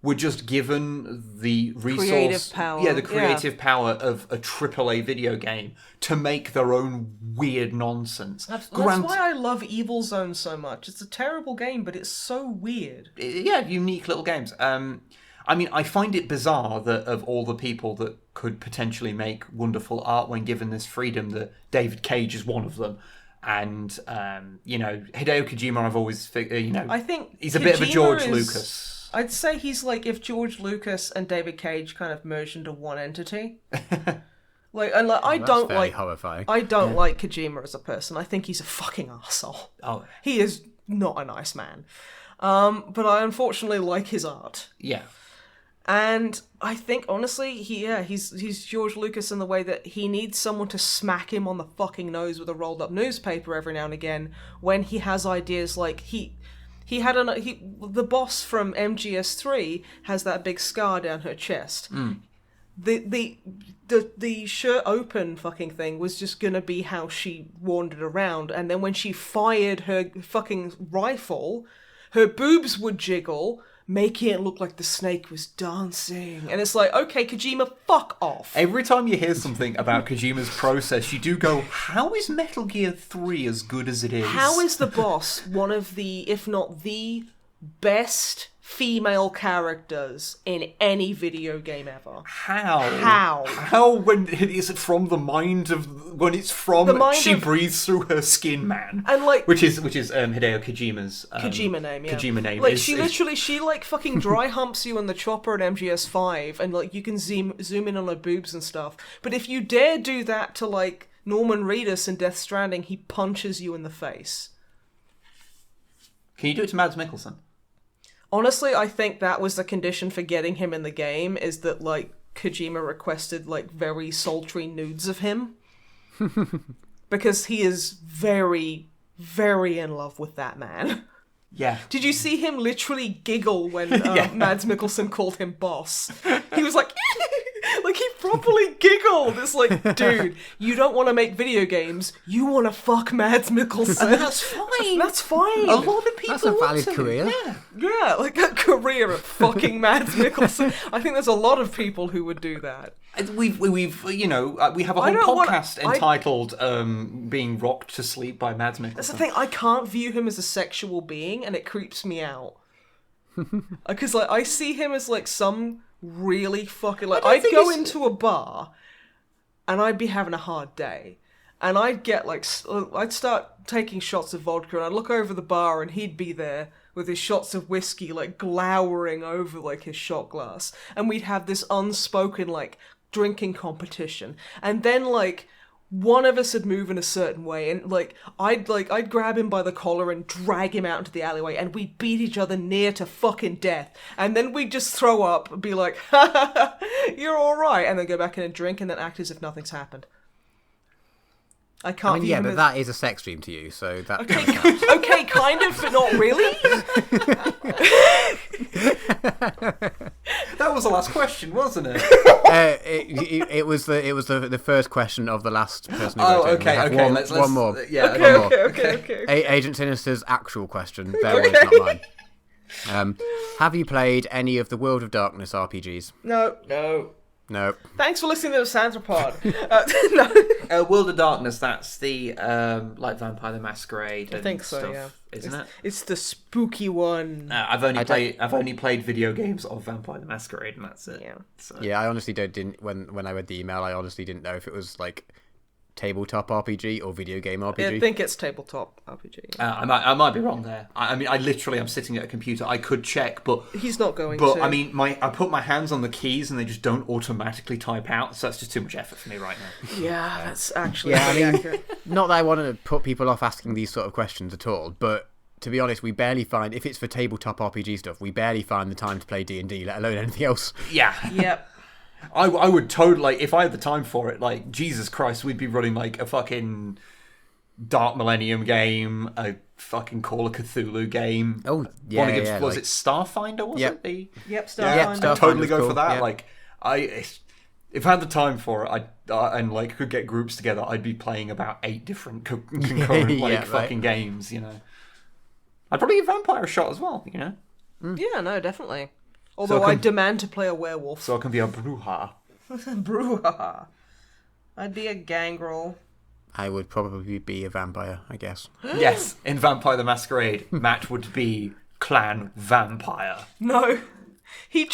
were just given the resource, creative power. the creative power of a AAA video game to make their own weird nonsense. That's why I love Evil Zone so much. It's a terrible game, but it's so weird. Yeah, unique little games. I mean, I find it bizarre that of all the people that could potentially make wonderful art when given this freedom, that David Cage is one of them. And, you know, Hideo Kojima, I've always figured, you know, I think he's a bit of a George Lucas. I'd say he's like if George Lucas and David Cage kind of merged into one entity. I don't like horrifying. I don't like Kojima as a person. I think he's a fucking arsehole. Oh. He is not a nice man. But I unfortunately like his art. Yeah. And I think, honestly, he's George Lucas in the way that he needs someone to smack him on the fucking nose with a rolled-up newspaper every now and again when he has ideas like the boss from MGS3 has that big scar down her chest. The shirt open fucking thing was just gonna be how she wandered around, and then when she fired her fucking rifle, her boobs would jiggle, making it look like the snake was dancing. And it's like, okay, Kojima, fuck off. Every time you hear something about Kojima's process, you do go, how is Metal Gear 3 as good as it is? How is the boss one of the, if not the best female characters in any video game ever? How when is it from the mind of, when it's from she breathes through her skin, man? And like, which is Hideo Kojima's Kojima name, yeah. Kojima name. Like she like fucking dry humps you in the chopper at MGS5, and like you can zoom in on her boobs and stuff. But if you dare do that to like Norman Reedus in Death Stranding, he punches you in the face. Can you do it to Mads Mikkelsen? Honestly, I think that was the condition for getting him in the game, is that, like, Kojima requested, like, very sultry nudes of him. Because he is very, very in love with that man. Yeah. Did you see him literally giggle when Mads Mikkelsen called him boss? He was like... Like, he properly giggled. It's like, dude, you don't want to make video games. You want to fuck Mads Mikkelsen. And that's fine. That's fine. A lot of people That's a valid career. Yeah, like a career of fucking Mads Mikkelsen. I think there's a lot of people who would do that. We've you know, we have a whole podcast entitled Being Rocked to Sleep by Mads Mikkelsen. That's the thing, I can't view him as a sexual being, and it creeps me out. Because, like, I see him as, like, some... really fucking, like, I'd go into a bar and I'd be having a hard day, and I'd get like, I'd start taking shots of vodka, and I'd look over the bar and he'd be there with his shots of whiskey, like glowering over like his shot glass, and we'd have this unspoken like drinking competition, and then like one of us would move in a certain way, and like I'd grab him by the collar and drag him out into the alleyway, and we'd beat each other near to fucking death, and then we'd just throw up and be like, ha ha ha, you're alright, and then go back in and drink, and then act as if nothing's happened. I can't. I mean, yeah, but that is a sex dream to you, so that. Okay, kind of, but not really. That was the last question, wasn't it? It was the first question of the last person who wrote it. Okay. One more. Yeah. Okay. Agent Sinister's actual question. Their words, not mine. Have you played any of the World of Darkness RPGs? No. Nope. Thanks for listening to the MisanthroPod. No. World of Darkness, that's the like Vampire the Masquerade and I think so, stuff, yeah. isn't it? It's the spooky one. I've only played video games of Vampire the Masquerade, and that's it. Yeah. So. Yeah, I honestly didn't. When I read the email, I honestly didn't know if it was like tabletop RPG or video game RPG. I think it's tabletop RPG. I might be wrong there. I mean, I literally am sitting at a computer. I could check, but he's not going to. But I mean, I put my hands on the keys and they just don't automatically type out. So that's just too much effort for me right now. Yeah, that's actually accurate. Not that I want to put people off asking these sort of questions at all, but to be honest, we barely find, if it's for tabletop RPG stuff, we barely find the time to play D&D, let alone anything else. Yeah. Yep. I would totally, like, if I had the time for it, like, Jesus Christ, we'd be running, like, a fucking Dark Millennium game, a fucking Call of Cthulhu game. Oh, yeah, was it Starfinder, was it? Yep, Starfinder. Yeah, I'd totally go cool. for that. Yeah. Like, if I had the time for it, and, like, could get groups together, I'd be playing about 8 different concurrent, fucking games, you know. I'd probably give Vampire a shot as well, you know? Yeah, no, definitely. Although I demand to play a werewolf. So I can be a Bruja. Bruja. I'd be a gangrel. I would probably be a vampire, I guess. Yes, in Vampire the Masquerade, Matt would be Clan Vampire. No. He'd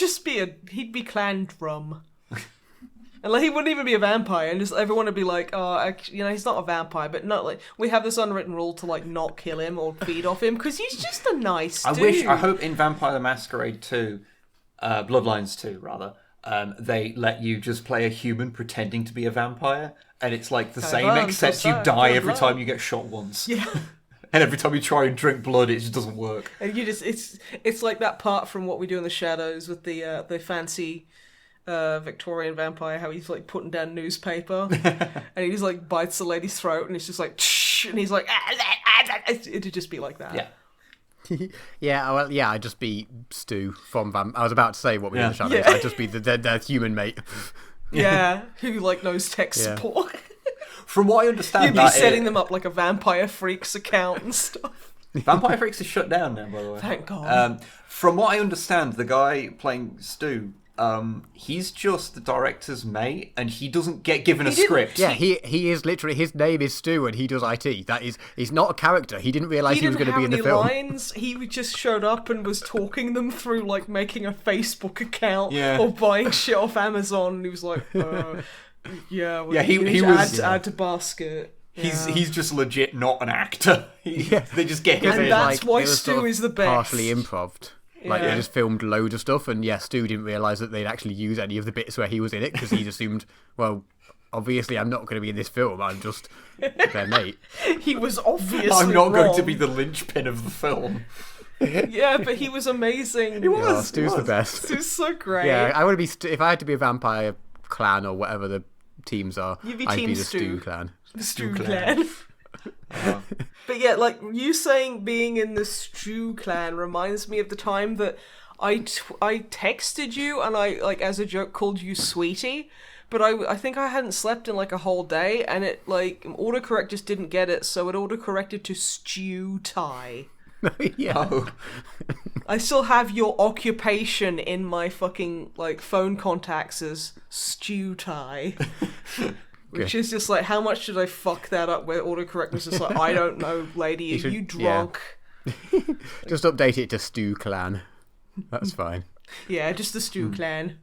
be Clan Drum. And like, he wouldn't even be a vampire, and just everyone would be like, "Oh, he's not a vampire." But not like we have this unwritten rule to like not kill him or feed off him because he's just a nice dude. I hope in Vampire the Masquerade 2, Bloodlines 2 rather, they let you just play a human pretending to be a vampire, and it's like the same except you die every time you get shot once. Yeah. And every time you try and drink blood, it just doesn't work. And it's like that part from What We Do in the Shadows with the fancy Victorian vampire, how he's like putting down newspaper and he just like bites the lady's throat and it's just like and he's like it'd just be like that. I'd just be Stu from I was about to say What We Do in the Shadows. Yeah. I'd just be their human mate. Yeah, who like knows tech support. From what I understand, you'd be setting them up like a Vampire Freaks account and stuff. Vampire Freaks is shut down now, by the way. Thank God. From what I understand, the guy playing Stu, he's just the director's mate, and he doesn't get given a script. Yeah, he is literally, his name is Stu, and he does IT. He's not a character. He didn't realise he was going to be in the film. Lines. He just showed up and was talking them through, like making a Facebook account or buying shit off Amazon. And he was like, he was add to basket. He's just legit not an actor. They just get him and in. that's why Stu is the best. Partially improv. Like, they just filmed loads of stuff, and Stu didn't realise that they'd actually use any of the bits where he was in it, because he assumed, well, obviously I'm not going to be in this film, I'm just their mate. He was obviously I'm not wrong. going to be the linchpin of the film. Yeah, but he was amazing. He was. Yeah, Stu's the best. Stu's so great. Yeah, I would be, if I had to be a vampire clan, or whatever the teams are, I'd be the Stu clan. The Stu clan. But yeah, like, you saying being in the Stew clan reminds me of the time that I texted you and I, like, as a joke called you sweetie, but I think I hadn't slept in like a whole day, and it, like, autocorrect just didn't get it, so it autocorrected to stew tie. I still have your occupation in my fucking, like, phone contacts as stew tie. Which is just like, how much did I fuck that up where autocorrect was just like, I don't know, lady, are you drunk? Yeah. Just update it to Stew Clan. That's fine. Yeah, just the Stew Clan.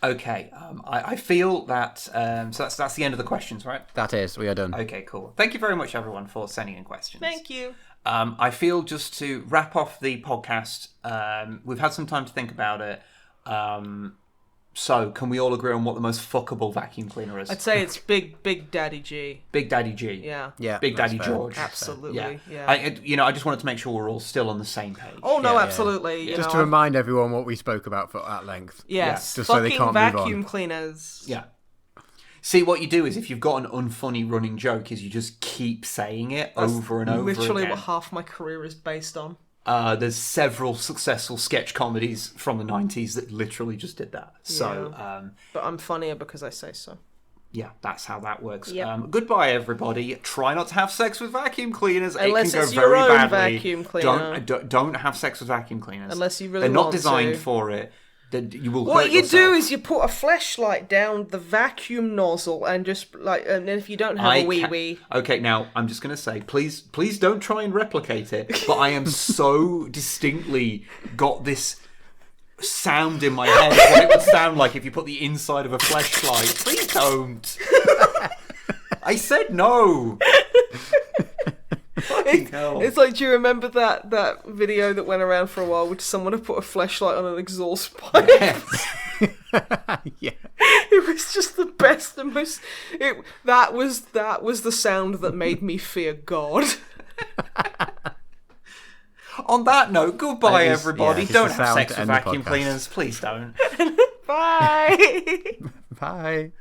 Okay, I feel that, so that's the end of the questions, right? That is, we are done. Okay, cool. Thank you very much, everyone, for sending in questions. Thank you. I feel just to wrap off the podcast, we've had some time to think about it. So, can we all agree on what the most fuckable vacuum cleaner is? I'd say it's Big Daddy G. Big Daddy G. Yeah. Big Daddy fair. George. Absolutely, yeah. I just wanted to make sure we're all still on the same page. Oh, no, Yeah, absolutely. You Just know, to remind everyone what we spoke about at length. Yes, just so they fucking can't move vacuum on. cleaners. Yeah. See, what you do is, if you've got an unfunny running joke, is you just keep saying it over and over Literally again. what half my career is based on. There's several successful sketch comedies from the 90s that literally just did that. So, But I'm funnier because I say so. yeah, that's how that works. Yep. Goodbye, everybody. Try not to have sex with vacuum cleaners. Unless it can go it's your very own badly. vacuum cleaner. Don't have sex with vacuum cleaners. Unless you really They're not want designed to. for it. you will. What hurt you yourself. do is you put a fleshlight down the vacuum nozzle and just and if you don't have a wee. Okay, now I'm just gonna say, please don't try and replicate it. But I am so distinctly got this sound in my head what it would sound like if you put the inside of a fleshlight. Please don't. I said no. It's like, do you remember that video that went around for a while, which someone had put a fleshlight on an exhaust pipe? Yes. Yeah. It was just the best and most. That was the sound that made me fear God. On that note, goodbye, That is- everybody. yeah, just Don't the have sound sex to with end the vacuum podcast. cleaners. Please don't. Bye. Bye.